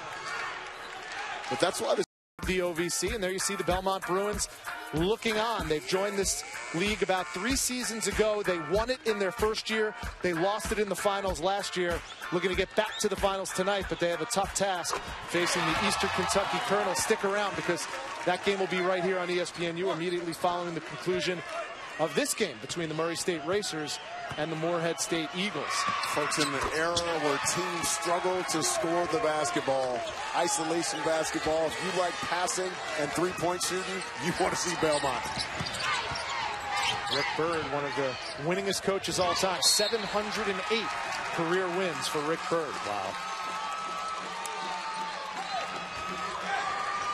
But that's why
the OVC, and there you see the Belmont Bruins looking on. They've joined this league about 3 seasons ago. They won it in their first year. They lost it in the finals last year. Looking to get back to the finals tonight, but they have a tough task facing the Eastern Kentucky Colonels. Stick around, because that game will be right here on ESPNU immediately following the conclusion of this game between the Murray State Racers and the Morehead State Eagles.
Folks, in the era where teams struggle to score the basketball, isolation basketball, if you like passing and 3-point shooting, you want to see Belmont.
Rick Byrd, one of the winningest coaches all time, 708 career wins for Rick Byrd. Wow.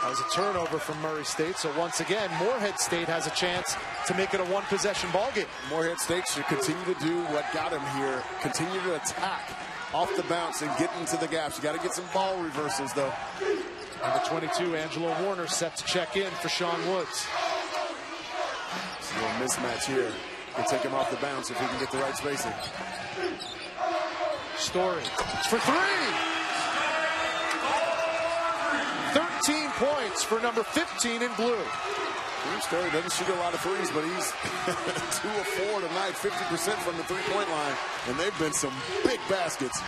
That was a turnover from Murray State. So once again, Morehead State has a chance to make it a 1-possession ball game.
Morehead State should continue to do what got him here. Continue to attack off the bounce and get into the gaps. You got to get some ball reversals, though.
Number 22, Angelo Warner, set to check in for Sean Woods.
little mismatch here. Can take him off the bounce if he can get the right spacing.
Storey for three. 13 points for number 15 in blue.
Kareem Storey doesn't shoot a lot of threes, but he's 2 of 4 tonight, 50% from the three-point line, and they've been some big baskets.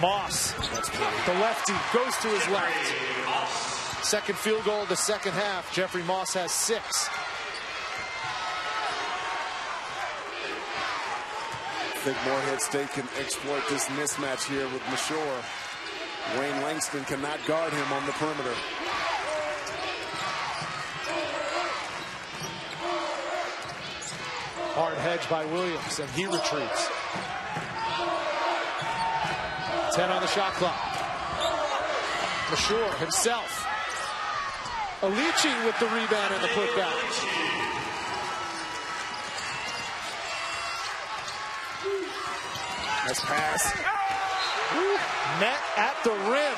Moss, the lefty, goes to his left. Second field goal of the second half. Jeffrey Moss has 6.
I think Morehead State can exploit this mismatch here with Mashore. Wayne Langston cannot guard him on the perimeter.
Hard hedge by Williams, and he retreats. 10 on the shot clock. Mashore himself. Alici with the rebound and the putback.
Nice pass.
Met at the rim.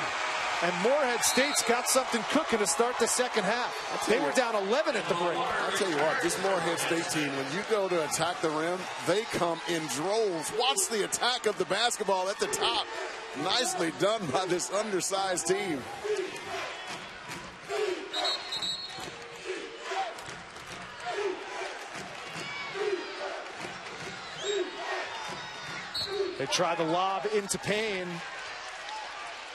And Morehead State's got something cooking to start the second half. They were down 11 at the break.
I'll tell you what, this Morehead State team, when you go to attack the rim, they come in droves. Watch the attack of the basketball at the top. Nicely done by this undersized team.
They try the lob into Payne.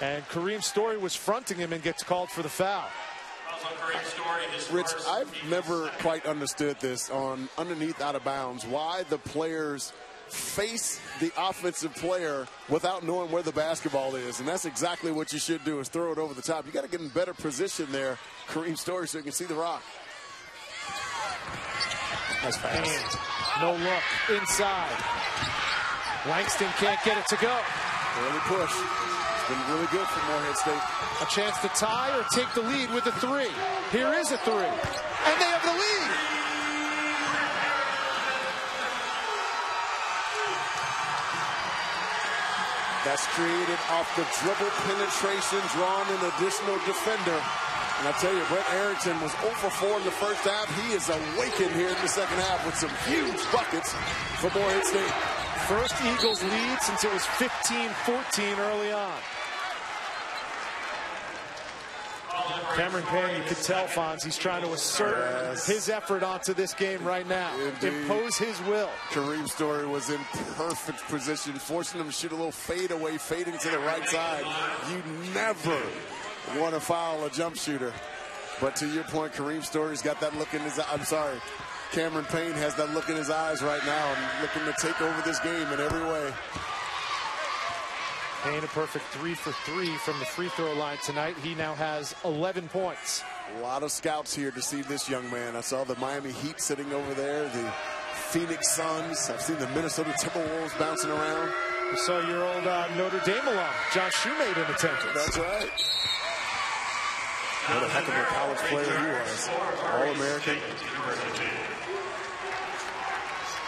And Kareem Storey was fronting him and gets called for the foul.
Rich, I've never quite understood this on underneath out of bounds, why the players face the offensive player without knowing where the basketball is. And that's exactly what you should do, is throw it over the top. You got to get in better position there, Kareem Storey, so you can see the rock.
Nice pass. No look inside. Langston can't get it to go.
Early push. Been really good for Morehead State.
A chance to tie or take the lead with a 3. Here is a 3. And they have the lead.
That's created off the dribble penetration, drawn an additional defender. And I tell you, Brett Arrington was 0 for 4 in the first half. He is awakened here in the second half with some huge buckets for Morehead State.
First Eagles lead since it was 15-14 early on. Cameron Payne, you could tell, Fonz, he's trying to assert his effort onto this game right now. Indeed. Impose his will.
Kareem Storey was in perfect position, forcing him to shoot a little fade away, fading to the right side. You never want to foul a jump shooter. But to your point, Kareem Storey's got that look in his eye. I'm sorry. Cameron Payne has that look in his eyes right now and looking to take over this game in every way.
Payne a perfect 3 for 3 from the free throw line tonight. He now has 11 points.
A lot of scouts here to see this young man. I saw the Miami Heat sitting over there, the Phoenix Suns. I've seen the Minnesota Timberwolves bouncing around.
We saw your old Notre Dame alum, John Shoemate, in attendance.
That's right. What a heck of a college player he was. All-American.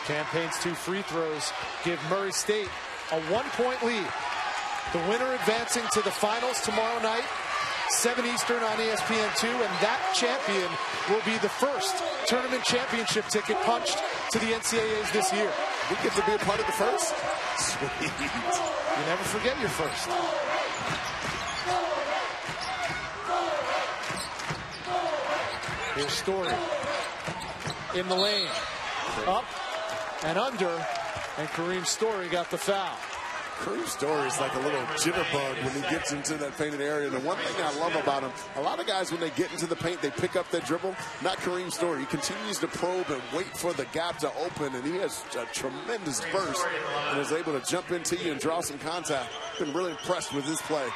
Campaign's 2 free throws give Murray State a 1-point lead. The winner advancing to the finals tomorrow night, 7 Eastern on ESPN2, and that champion will be the first tournament championship ticket punched to the NCAAs this year.
We get to be a part of the first? Sweet.
You never forget your first. Here's Storey in the lane, up and under, and Kareem Storey got the foul.
Kareem Storey is like a little jitterbug when he gets into that painted area. And the one thing I love about him, a lot of guys, when they get into the paint, they pick up their dribble. Not Kareem Storey. He continues to probe and wait for the gap to open, and he has a tremendous burst and is able to jump into you and draw some contact. Been really impressed with his play.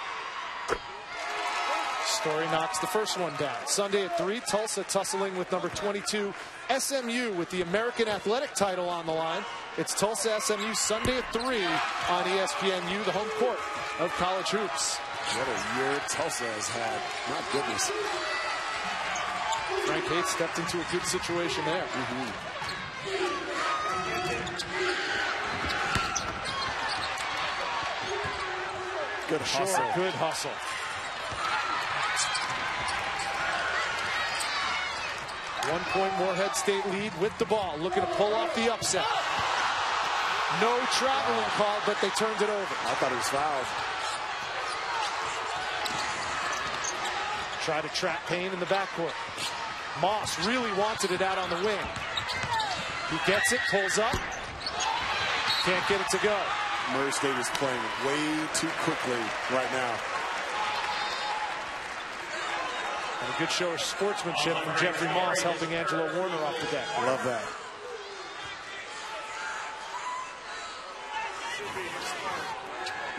Storey knocks the first one down. Sunday at 3, Tulsa tussling with number 22, SMU, with the American Athletic title on the line. It's Tulsa SMU Sunday at 3 on ESPNU, the home court of college hoops.
What a year Tulsa has had. My goodness.
Frank Haith stepped into a good situation there.
Good hustle.
Good hustle. 1-point Morehead State lead with the ball, looking to pull off the upset. No traveling call, but they turned it over.
I thought it was fouled.
Try to trap Payne in the backcourt. Moss really wanted it out on the wing. He gets it, pulls up. Can't get it to go.
Murray State is playing way too quickly right now.
And a good show of sportsmanship from Jeffrey Moss, helping Angelo Warner off the deck.
Love that.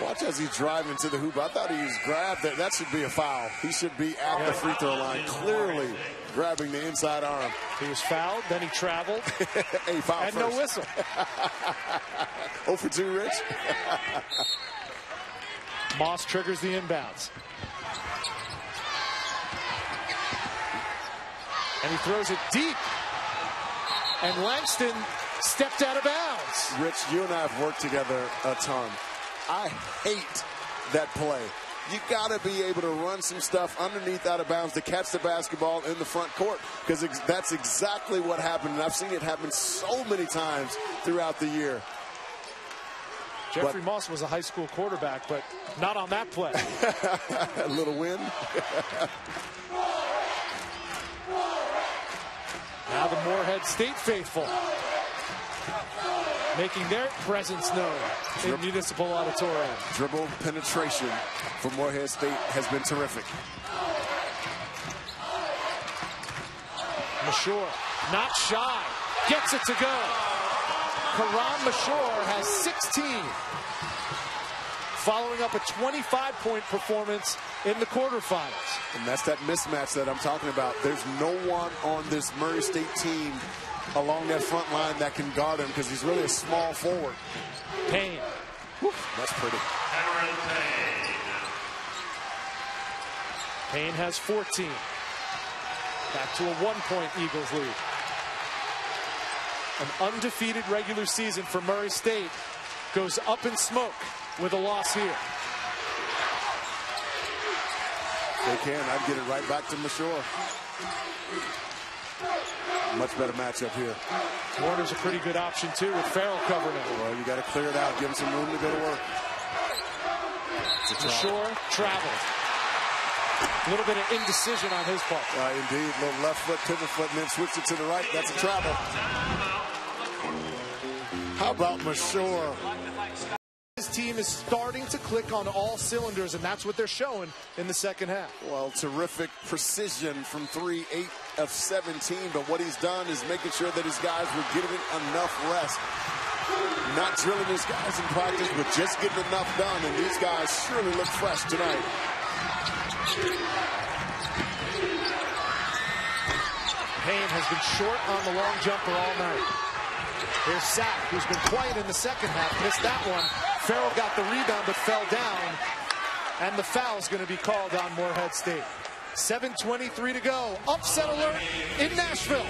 Watch as he's driving to the hoop. I thought he was grabbed there. That should be a foul. He should be at the free throw line, clearly grabbing the inside arm.
He was fouled, then he traveled.
Hey, foul
and
first.
no whistle.
0 for 2, Rich.
Moss triggers the inbounds. And he throws it deep. And Langston stepped out of bounds.
Rich, you and I have worked together a ton. I hate that play. You got to be able to run some stuff underneath out of bounds to catch the basketball in the front court, because that's exactly what happened. And I've seen it happen so many times throughout the year.
Jeffrey Moss was a high school quarterback, but not on that play.
A little win.
Now the Morehead State faithful making their presence known in Municipal Auditorium.
Dribble penetration for Morehead State has been terrific.
Mashore, not shy, gets it to go. Kareem Mashore has 16, following up a 25-point performance in the quarterfinals.
And that's that mismatch that I'm talking about. There's no one on this Murray State team along that front line that can guard him, because he's really a small forward.
Payne.
That's pretty.
Payne has 14. Back to a 1-point Eagles lead. An undefeated regular season for Murray State goes up in smoke with a loss here.
They can. I'd get it right back to Mashore. Much better matchup here.
Warner's a pretty good option, too, with Farrell covering it.
Well, you got to clear it out. Give him some room to go to work.
Mashore traveled. A little bit of indecision on his part.
Indeed. A little left foot, pivot foot, and then switched it to the right. That's a travel. How about Mashore?
His team is starting to click on all cylinders, and that's what they're showing in the second half.
Well, terrific precision from 3, 8 of 17, but what he's done is making sure that his guys were getting enough rest. Not drilling his guys in practice, but just getting enough done, and these guys surely look fresh tonight.
Payne has been short on the long jumper all night. Here's Sack, who's been quiet in the second half, missed that one. Farrell got the rebound but fell down, and the foul's going to be called on Morehead State. 7:23 to go. Upset alert in Nashville.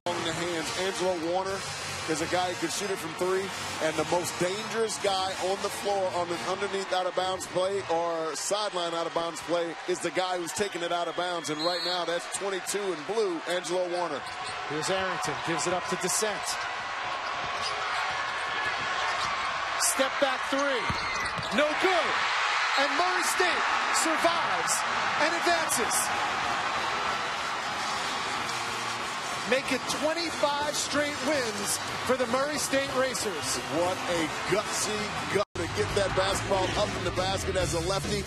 In the hands, Angelo Warner is a guy who can shoot it from 3, and the most dangerous guy on the floor on an underneath out of bounds play or sideline out of bounds play is the guy who's taking it out of bounds, and right now that's 22 in blue, Angelo Warner.
Here's Arrington, gives it up to Descent. Step back 3, no good, and Murray State survives and advances. Make it 25 straight wins for the Murray State Racers.
What a gutsy gut to get that basketball up in the basket as a lefty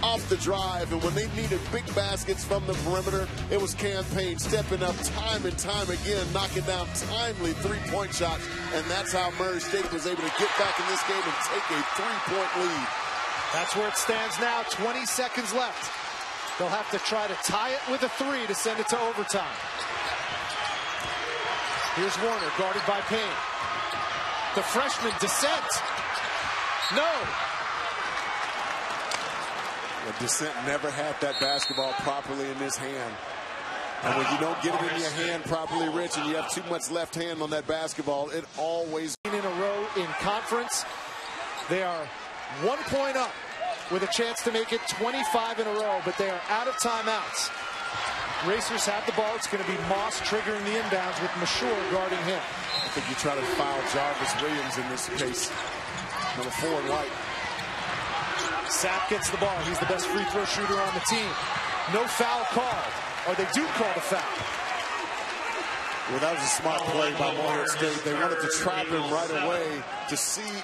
off the drive. And when they needed big baskets from the perimeter, it was Cam Payne stepping up time and time again, knocking down timely three-point shots. And that's how Murray State was able to get back in this game and take a 3-point lead.
That's where it stands now, 20 seconds left. They'll have to try to tie it with a 3 to send it to overtime. Here's Warner, guarded by Payne. The freshman, Descent. No.
Well, Descent never had that basketball properly in his hand. And when you don't get it in your hand properly, Rich, and you have too much left hand on that basketball, it always...
In a row in conference. They are 1 point up with a chance to make it 25 in a row, but they are out of timeouts. Racers have the ball. It's going to be Moss triggering the inbounds with Mashur guarding him.
I think you try to foul Jarvis Williams in this case. Number 4 in white.
Sapp gets the ball. He's the best free throw shooter on the team. No foul called, or they do call the foul.
Well, that was a smart play by Morehead State. They wanted to trap him right away to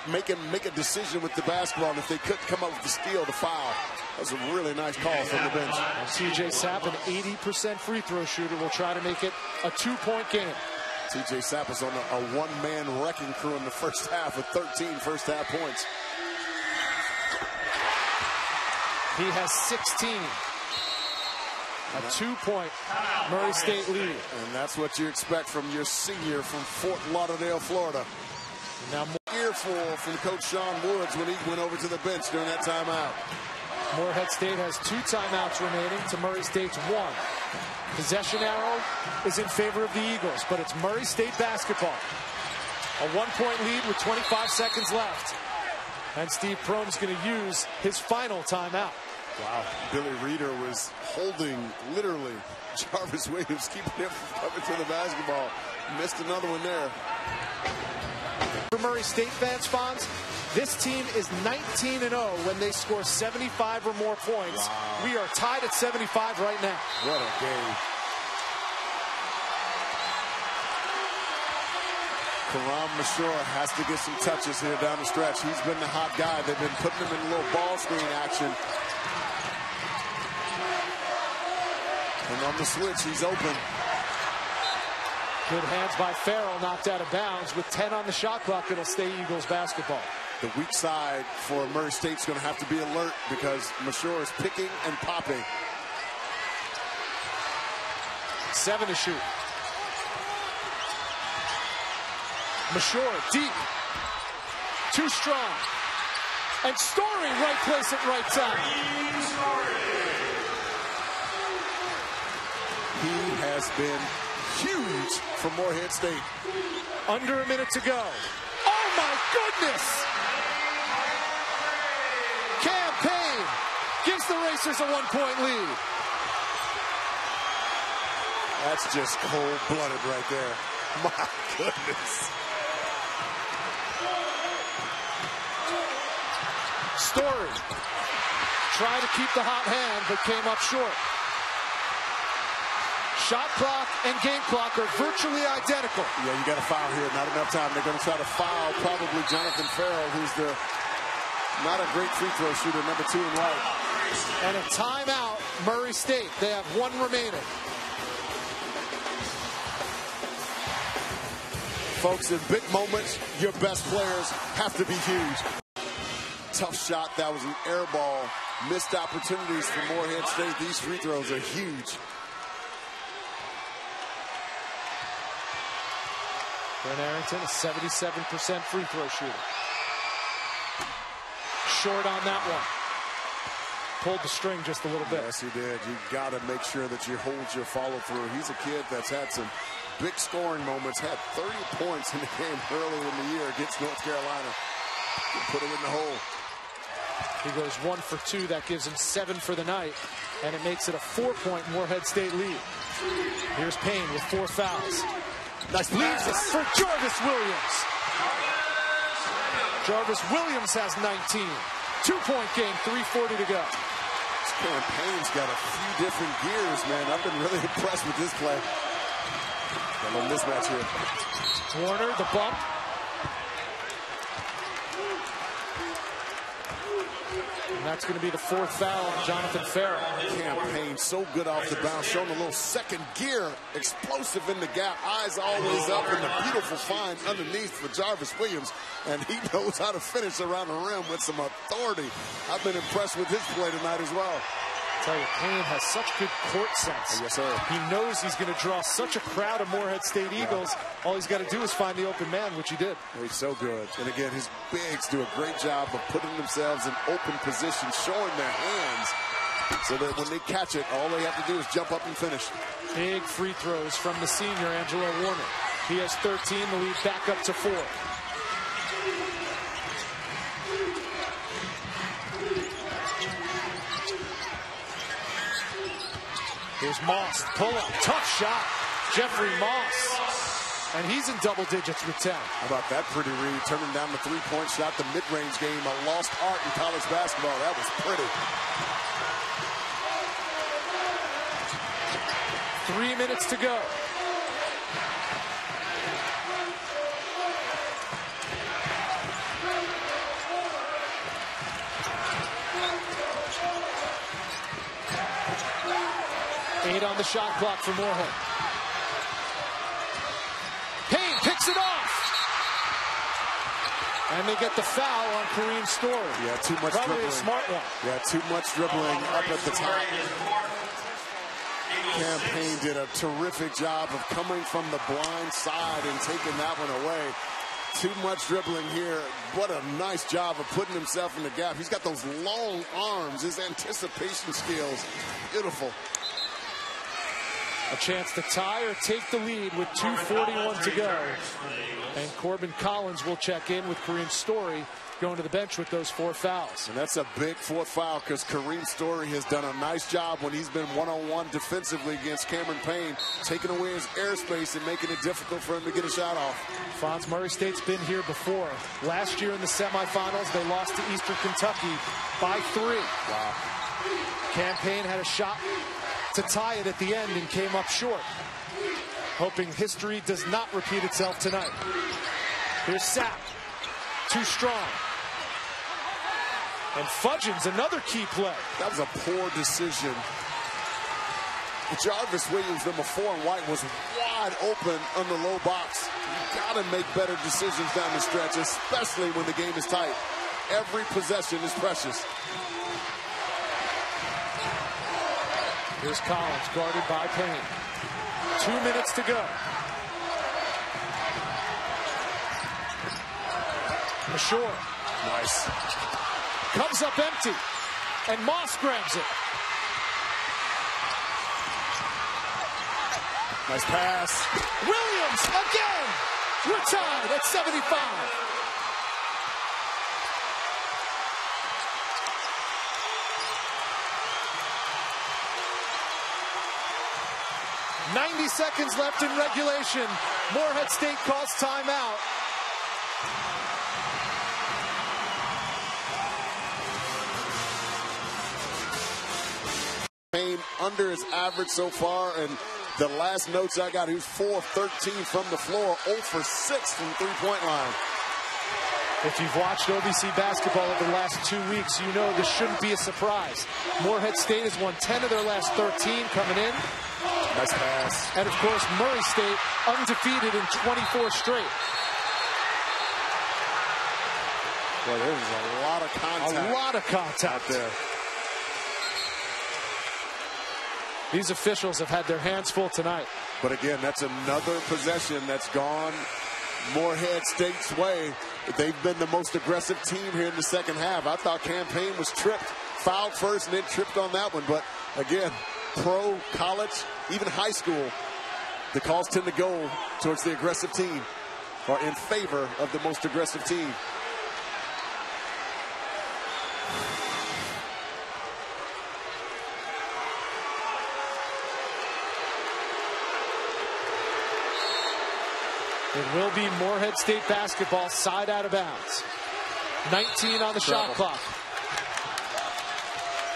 make him make a decision with the basketball. And if they couldn't come up with the steal, the foul. That was a really nice call from the bench.
And TJ Sapp, an 80% free throw shooter, will try to make it a 2-point game.
TJ Sapp is on a one-man wrecking crew in the first half with 13 first-half points.
He has 16. A 2-point Murray State lead.
And that's what you expect from your senior from Fort Lauderdale, Florida.
Now,
Earful from Coach Sean Woods when he went over to the bench during that timeout.
Morehead State has 2 timeouts remaining to Murray State's 1. Possession arrow is in favor of the Eagles, but it's Murray State basketball. A 1-point lead with 25 seconds left. And Steve Prohm's going to use his final timeout.
Wow. Billy Reeder was holding, literally, Jarvis Williams, keeping him from coming to the basketball. Missed another one there.
For Murray State fans, Fonz, this team is 19-0 when they score 75 or more points.
Wow.
We are tied at 75 right now.
What a game. Kareem Storey has to get some touches here down the stretch. He's been the hot guy. They've been putting him in a little ball screen action. And on the switch, he's open.
Good hands by Farrell, knocked out of bounds. With 10 on the shot clock, it'll stay Eagles basketball.
The weak side for Murray State's going to have to be alert because Mashur is picking and popping.
7 to shoot. Mashur deep. Too strong. And Storey, right place at right time.
He has been huge for Morehead State.
Under a minute to go. Oh my goodness! Campaign gives the Racers a 1-point lead.
That's just cold-blooded right there. My goodness.
Storey tried to keep the hot hand, but came up short. Shot clock and game clock are virtually identical.
Yeah, you got a foul here. Not enough time. They're going to try to foul probably Jonathan Farrell, who's not a great free throw shooter, number 2 in white.
And a timeout, Murray State. They have 1 remaining.
Folks, in big moments, your best players have to be huge. Tough shot. That was an air ball. Missed opportunities for Morehead State. These free throws are huge.
Brent Arrington, a 77% free throw shooter. Short on that one. Pulled the string just a little bit.
Yes, he did. You got to make sure that you hold your follow through. He's a kid that's had some big scoring moments. Had 30 points in the game earlier in the year against North Carolina. Put him in the hole.
He goes 1 for 2. That gives him 7 for the night. And it makes it a 4-point Morehead State lead. Here's Payne with 4 fouls.
Nice
Leaves it for Jarvis Williams. Jarvis Williams has 19. 2-point game, 3:40 to go.
This campaign's got a few different gears, man. I've been really impressed with this play. A little mismatch here.
Warner, the bump. And that's going to be the 4th foul on Jonathan Farrell.
Campaign so good off the bounce, showing a little second gear, explosive in the gap, eyes always up, and the beautiful find underneath for Jarvis Williams, and he knows how to finish around the rim with some authority. I've been impressed with his play tonight as well.
I tell you, Payne has such good court sense.
Yes, sir.
He knows he's going to draw such a crowd of Morehead State Eagles. All he's got to do is find the open man, which he did.
He's so good. And again, his bigs do a great job of putting themselves in open position, showing their hands, so that when they catch it, all they have to do is jump up and finish.
Big free throws from the senior, Angelo Warner. He has 13, the lead back up to 4. Here's Moss, pull up, tough shot. Jeffrey Moss, and he's in double digits with 10.
How about that pretty read? Turning down the three-point shot, the mid-range game, a lost art in college basketball. That was pretty.
3 minutes to go. Eight on the shot clock for Moorhead. Payne picks it off. And they get the foul on Kareem Storey.
Yeah, too much
Probably
dribbling.
A smart one.
Yeah, too much dribbling up at the top. Cam Payne did a terrific job of coming from the blind side and taking that one away. Too much dribbling here. What a nice job of putting himself in the gap. He's got those long arms, his anticipation skills. Beautiful.
A chance to tie or take the lead with 2:41 to go. And Corbin Collins will check in with Kareem Storey going to the bench with those 4 fouls.
And that's a big 4th foul because Kareem Storey has done a nice job when he's been one-on-one defensively against Cameron Payne, taking away his airspace and making it difficult for him to get a shot off.
Fonz, Murray State's been here before. Last year in the semifinals, they lost to Eastern Kentucky by 3.
Wow.
Cam Payne had a shot to tie it at the end and came up short. Hoping history does not repeat itself tonight. Here's Sapp. Too strong. And Fudgens, another key play.
That was a poor decision. Jarvis Williams, number 4 in white, was wide open on the low box. You gotta make better decisions down the stretch, especially when the game is tight. Every possession is precious.
Here's Collins, guarded by Payne. 2 minutes to go. Ashore.
Nice.
Comes up empty. And Moss grabs it.
Nice pass.
Williams again. We're tied at 75. 90 seconds left in regulation. Moorhead State calls timeout.
Payne under his average so far, and the last notes I got, he was 4 of 13 from the floor, 0 for 6 from three-point line.
If you've watched OVC basketball over the last 2 weeks, you know this shouldn't be a surprise. Moorhead State has won 10 of their last 13 coming in.
Nice pass.
And of course, Murray State undefeated in 24 straight.
Well, there was a lot of contact.
A lot of contact
there.
These officials have had their hands full tonight.
But again, that's another possession that's gone Moorhead State's way. They've been the most aggressive team here in the second half. I thought Cam Payne was tripped, fouled first, and then tripped on that one. But again, pro, college, even high school, the calls tend to go towards the aggressive team, or in favor of the most aggressive team.
It will be Moorhead State basketball, side out of bounds. 19 on the shot clock.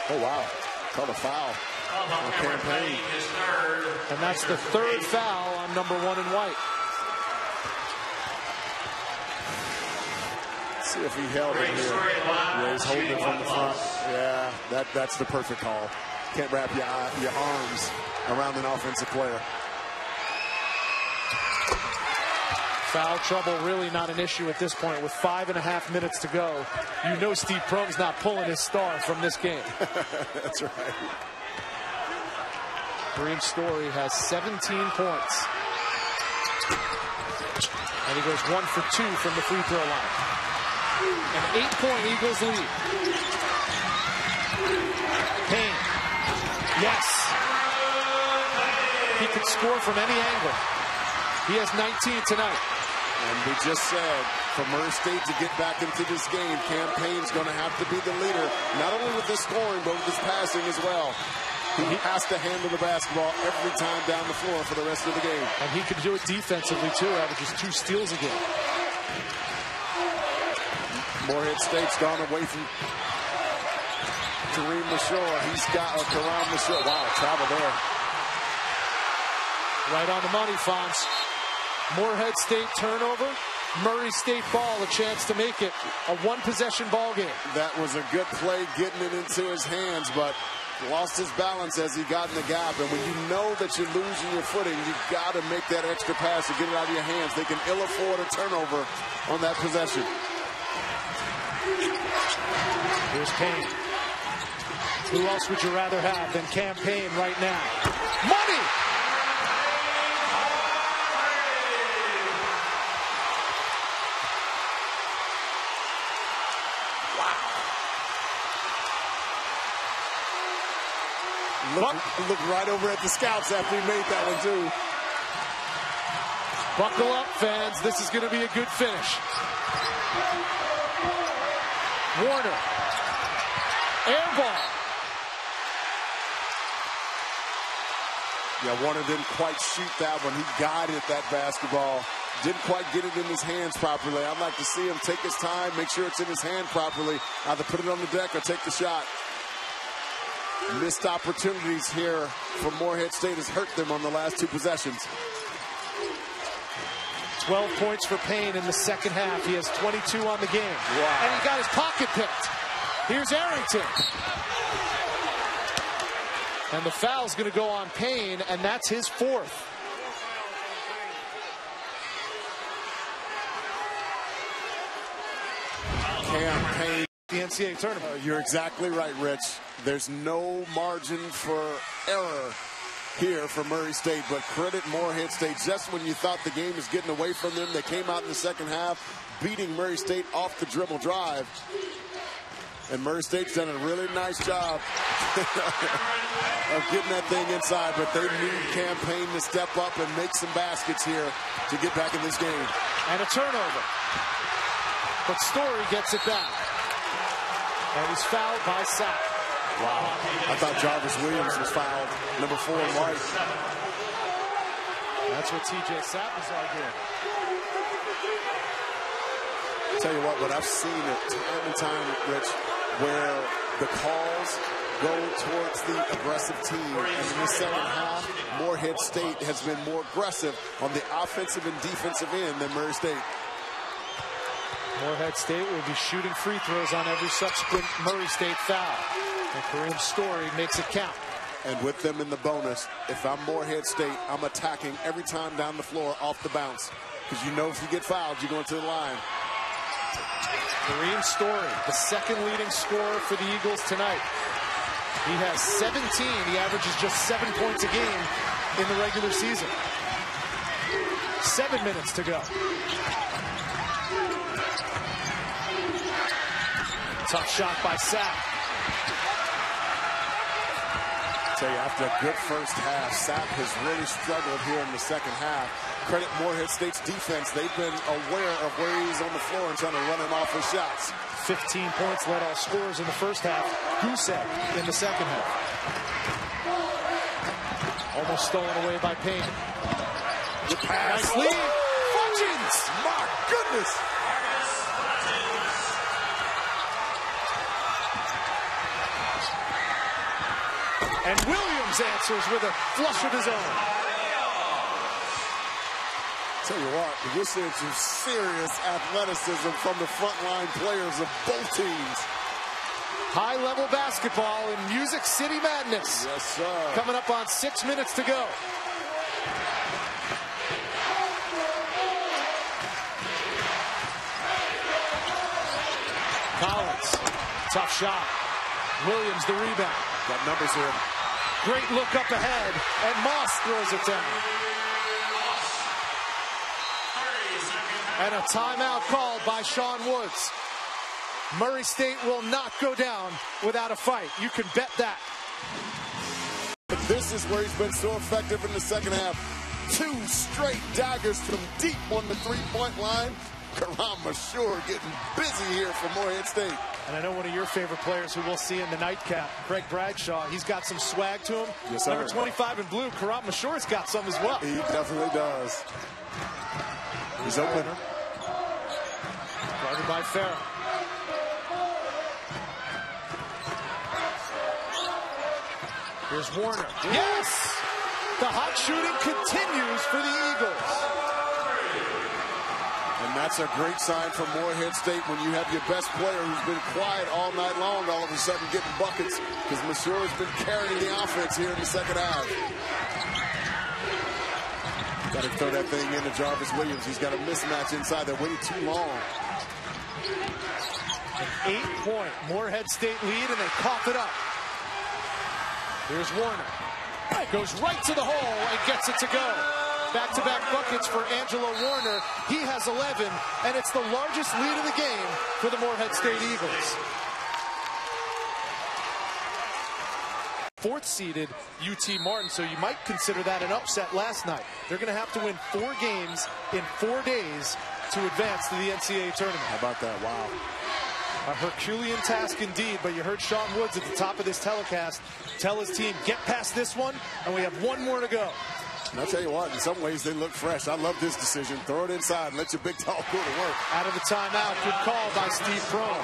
Oh, wow. Called a foul on Cam Payne.
And that's the 3rd foul on number 1 in white.
Let's see if he held it here. Yeah, he's holding it from the front. Yeah, that's the perfect call. Can't wrap your arms around an offensive player.
Foul trouble really not an issue at this point with 5.5 minutes to go. You know Steve Prohm's not pulling his star from this game.
That's right.
Kareem Storey has 17 points. And he goes 1 for 2 from the free throw line. An 8-point Eagles lead. Payne. Yes. He can score from any angle. He has 19 tonight.
And we just said, for Murray State to get back into this game, Cam Payne's going to have to be the leader, not only with his scoring, but with his passing as well. He has to handle the basketball every time down the floor for the rest of the game.
And he could do it defensively, too. Averages 2 steals a game.
Morehead State's gone away from Kareem Storey. Wow, travel there.
Right on the money, Fonz. Morehead State turnover. Murray State ball, a chance to make it a one-possession ball game.
That was a good play getting it into his hands, but lost his balance as he got in the gap. And when you know that you're losing your footing, you've got to make that extra pass to get it out of your hands. They can ill afford a turnover on that possession.
Here's Payne. Who else would you rather have than Campaign right now? Money!
Look right over at the scouts after he made that one, too.
Buckle up, fans. This is going to be a good finish. Warner. Air ball.
Yeah, Warner didn't quite shoot that one. He guided that basketball. Didn't quite get it in his hands properly. I'd like to see him take his time, make sure it's in his hand properly. Either put it on the deck or take the shot. Missed opportunities here for Morehead State has hurt them on the last 2 possessions.
12 points for Payne in the second half. He has 22 on the game.
Wow.
And he got his pocket picked. Here's Arrington. And the foul's going to go on Payne, and that's his 4th.
Campaign.
The NCAA tournament.
You're exactly right, Rich. There's no margin for error here for Murray State, but credit Morehead State. Just when you thought the game was getting away from them, they came out in the second half, beating Murray State off the dribble drive. And Murray State's done a really nice job of getting that thing inside, but they need Campaign to step up and make some baskets here to get back in this game.
And a turnover. But Storey gets it back. And he's fouled by Sapp.
Wow. I thought Jarvis Williams was fouled. Number 4 in white.
That's what TJ Sapp was arguing.
Tell you what, but I've seen it time and time, Rich, where the calls go towards the aggressive team. And in the second half, Morehead State has been more aggressive on the offensive and defensive end than Murray State.
Morehead State will be shooting free throws on every subsequent Murray State foul. And Kareem Storey makes it count.
And with them in the bonus, if I'm Morehead State, I'm attacking every time down the floor off the bounce. Because you know if you get fouled, you're going to the line.
Kareem Storey, the second leading scorer for the Eagles tonight. He has 17. He averages just 7 points a game in the regular season. 7 minutes to go. Tough shot by Sapp.
Tell you, after a good first half, Sapp has really struggled here in the second half. Credit Morehead State's defense. They've been aware of where he's on the floor and trying to run him off his shots.
15 points led all scorers in the first half. Goose-egg in the second half. Almost stolen away by Payne.
The pass.
Nice lead. Fudgens!
My goodness.
And Williams answers with a flush of his own.
Tell you what, this is some serious athleticism from the frontline players of both teams.
High-level basketball in Music City Madness.
Yes, sir.
Coming up on 6 minutes to go. Collins, tough shot. Williams the rebound.
Got numbers here.
Great look up ahead, and Moss throws it down. And a timeout called by Sean Woods. Murray State will not go down without a fight. You can bet that.
But this is where he's been so effective in the second half. 2 straight daggers from deep on the three-point line. Kareem Storey getting busy here for Morehead State.
And I know one of your favorite players who we'll see in the nightcap, Craig Bradshaw, he's got some swag to him.
Yes, sir.
Number 25 in blue, Kareem Storey's got some as well.
He definitely does. He's open.
Guarded by Farrell. Here's Warner. Yes! The hot shooting continues for the Eagles.
And that's a great sign for Morehead State when you have your best player who's been quiet all night long all of a sudden getting buckets, because Monsieur has been carrying the offense here in the second half. Got to throw that thing into Jarvis Williams. He's got a mismatch inside. They're waiting too long.
An 8-point Morehead State lead, and they cough it up. Here's Warner. Goes right to the hole and gets it to go. Back-to-back buckets for Angelo Warner. He has 11, and it's the largest lead of the game for the Morehead State Eagles. Fourth-seeded UT Martin, so you might consider that an upset last night. They're going to have to win 4 games in 4 days to advance to the NCAA tournament.
How about that? Wow.
A Herculean task indeed, but you heard Sean Woods at the top of this telecast tell his team, get past this one, and we have 1 more to go.
And I'll tell you what, in some ways they look fresh. I love this decision. Throw it inside and let your big dog go to work.
Out of the timeout, good call by Steve Prohm.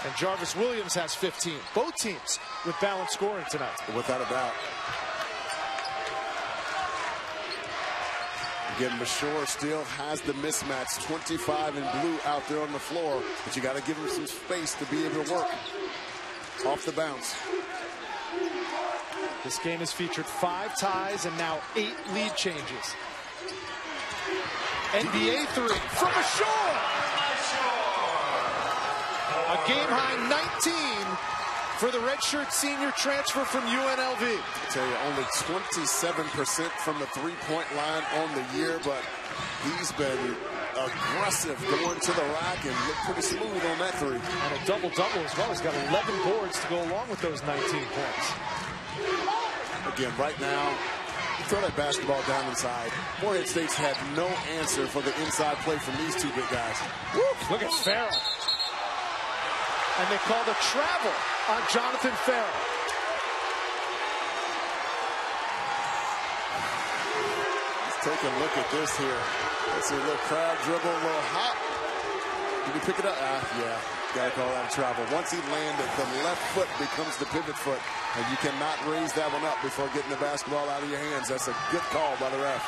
And Jarvis Williams has 15. Both teams with balanced scoring tonight.
Without a doubt. Again, Monsieur still has the mismatch. 25 in blue out there on the floor. But you got to give him some space to be able to work off the bounce.
This game has featured 5 ties and now 8 lead changes. NBA 3 from Monsieur. A game-high 19 for the redshirt senior transfer from UNLV.
I tell you, only 27% from the three-point line on the year, but he's been aggressive going to the rack and looked pretty smooth on that 3.
And a double-double as well. He's got 11 boards to go along with those 19 points.
Again, right now, throw that basketball down inside. Morehead State's had no answer for the inside play from these 2 big guys.
Woo, look at Farrell. And they call the travel on Jonathan Farrell.
Let's take a look at this here. Let's see, a little crowd dribble, a little hop. Did he pick it up? Yeah, got to call that a travel. Once he landed, the left foot becomes the pivot foot, and you cannot raise that one up before getting the basketball out of your hands. That's a good call by the ref.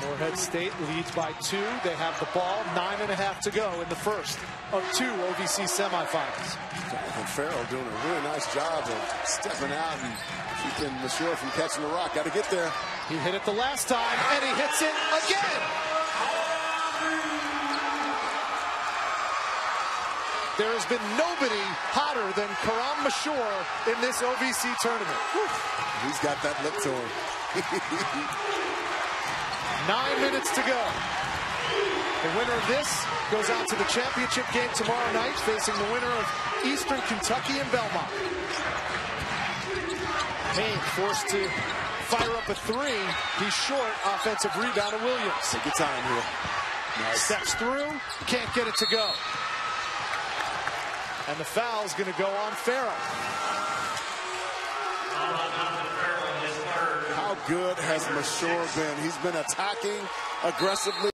Morehead State leads by 2. They have the ball, 9.5 to go in the first of 2 OVC semifinals.
Jonathan Farrell doing a really nice job of stepping out and keeping Monsieur from catching the rock. Got to get there.
He hit it the last time, and he hits it again. There has been nobody hotter than Kareem Storey in this OVC tournament.
He's got that look to him.
9 minutes to go. The winner of this goes out to the championship game tomorrow night, facing the winner of Eastern Kentucky and Belmont. Payne forced to fire up a 3. He's short. Offensive rebound to Williams.
Take your time here. Nice.
Steps through. Can't get it to go. And the foul's going to go on Farrell.
How good has Monsieur been? He's been attacking aggressively.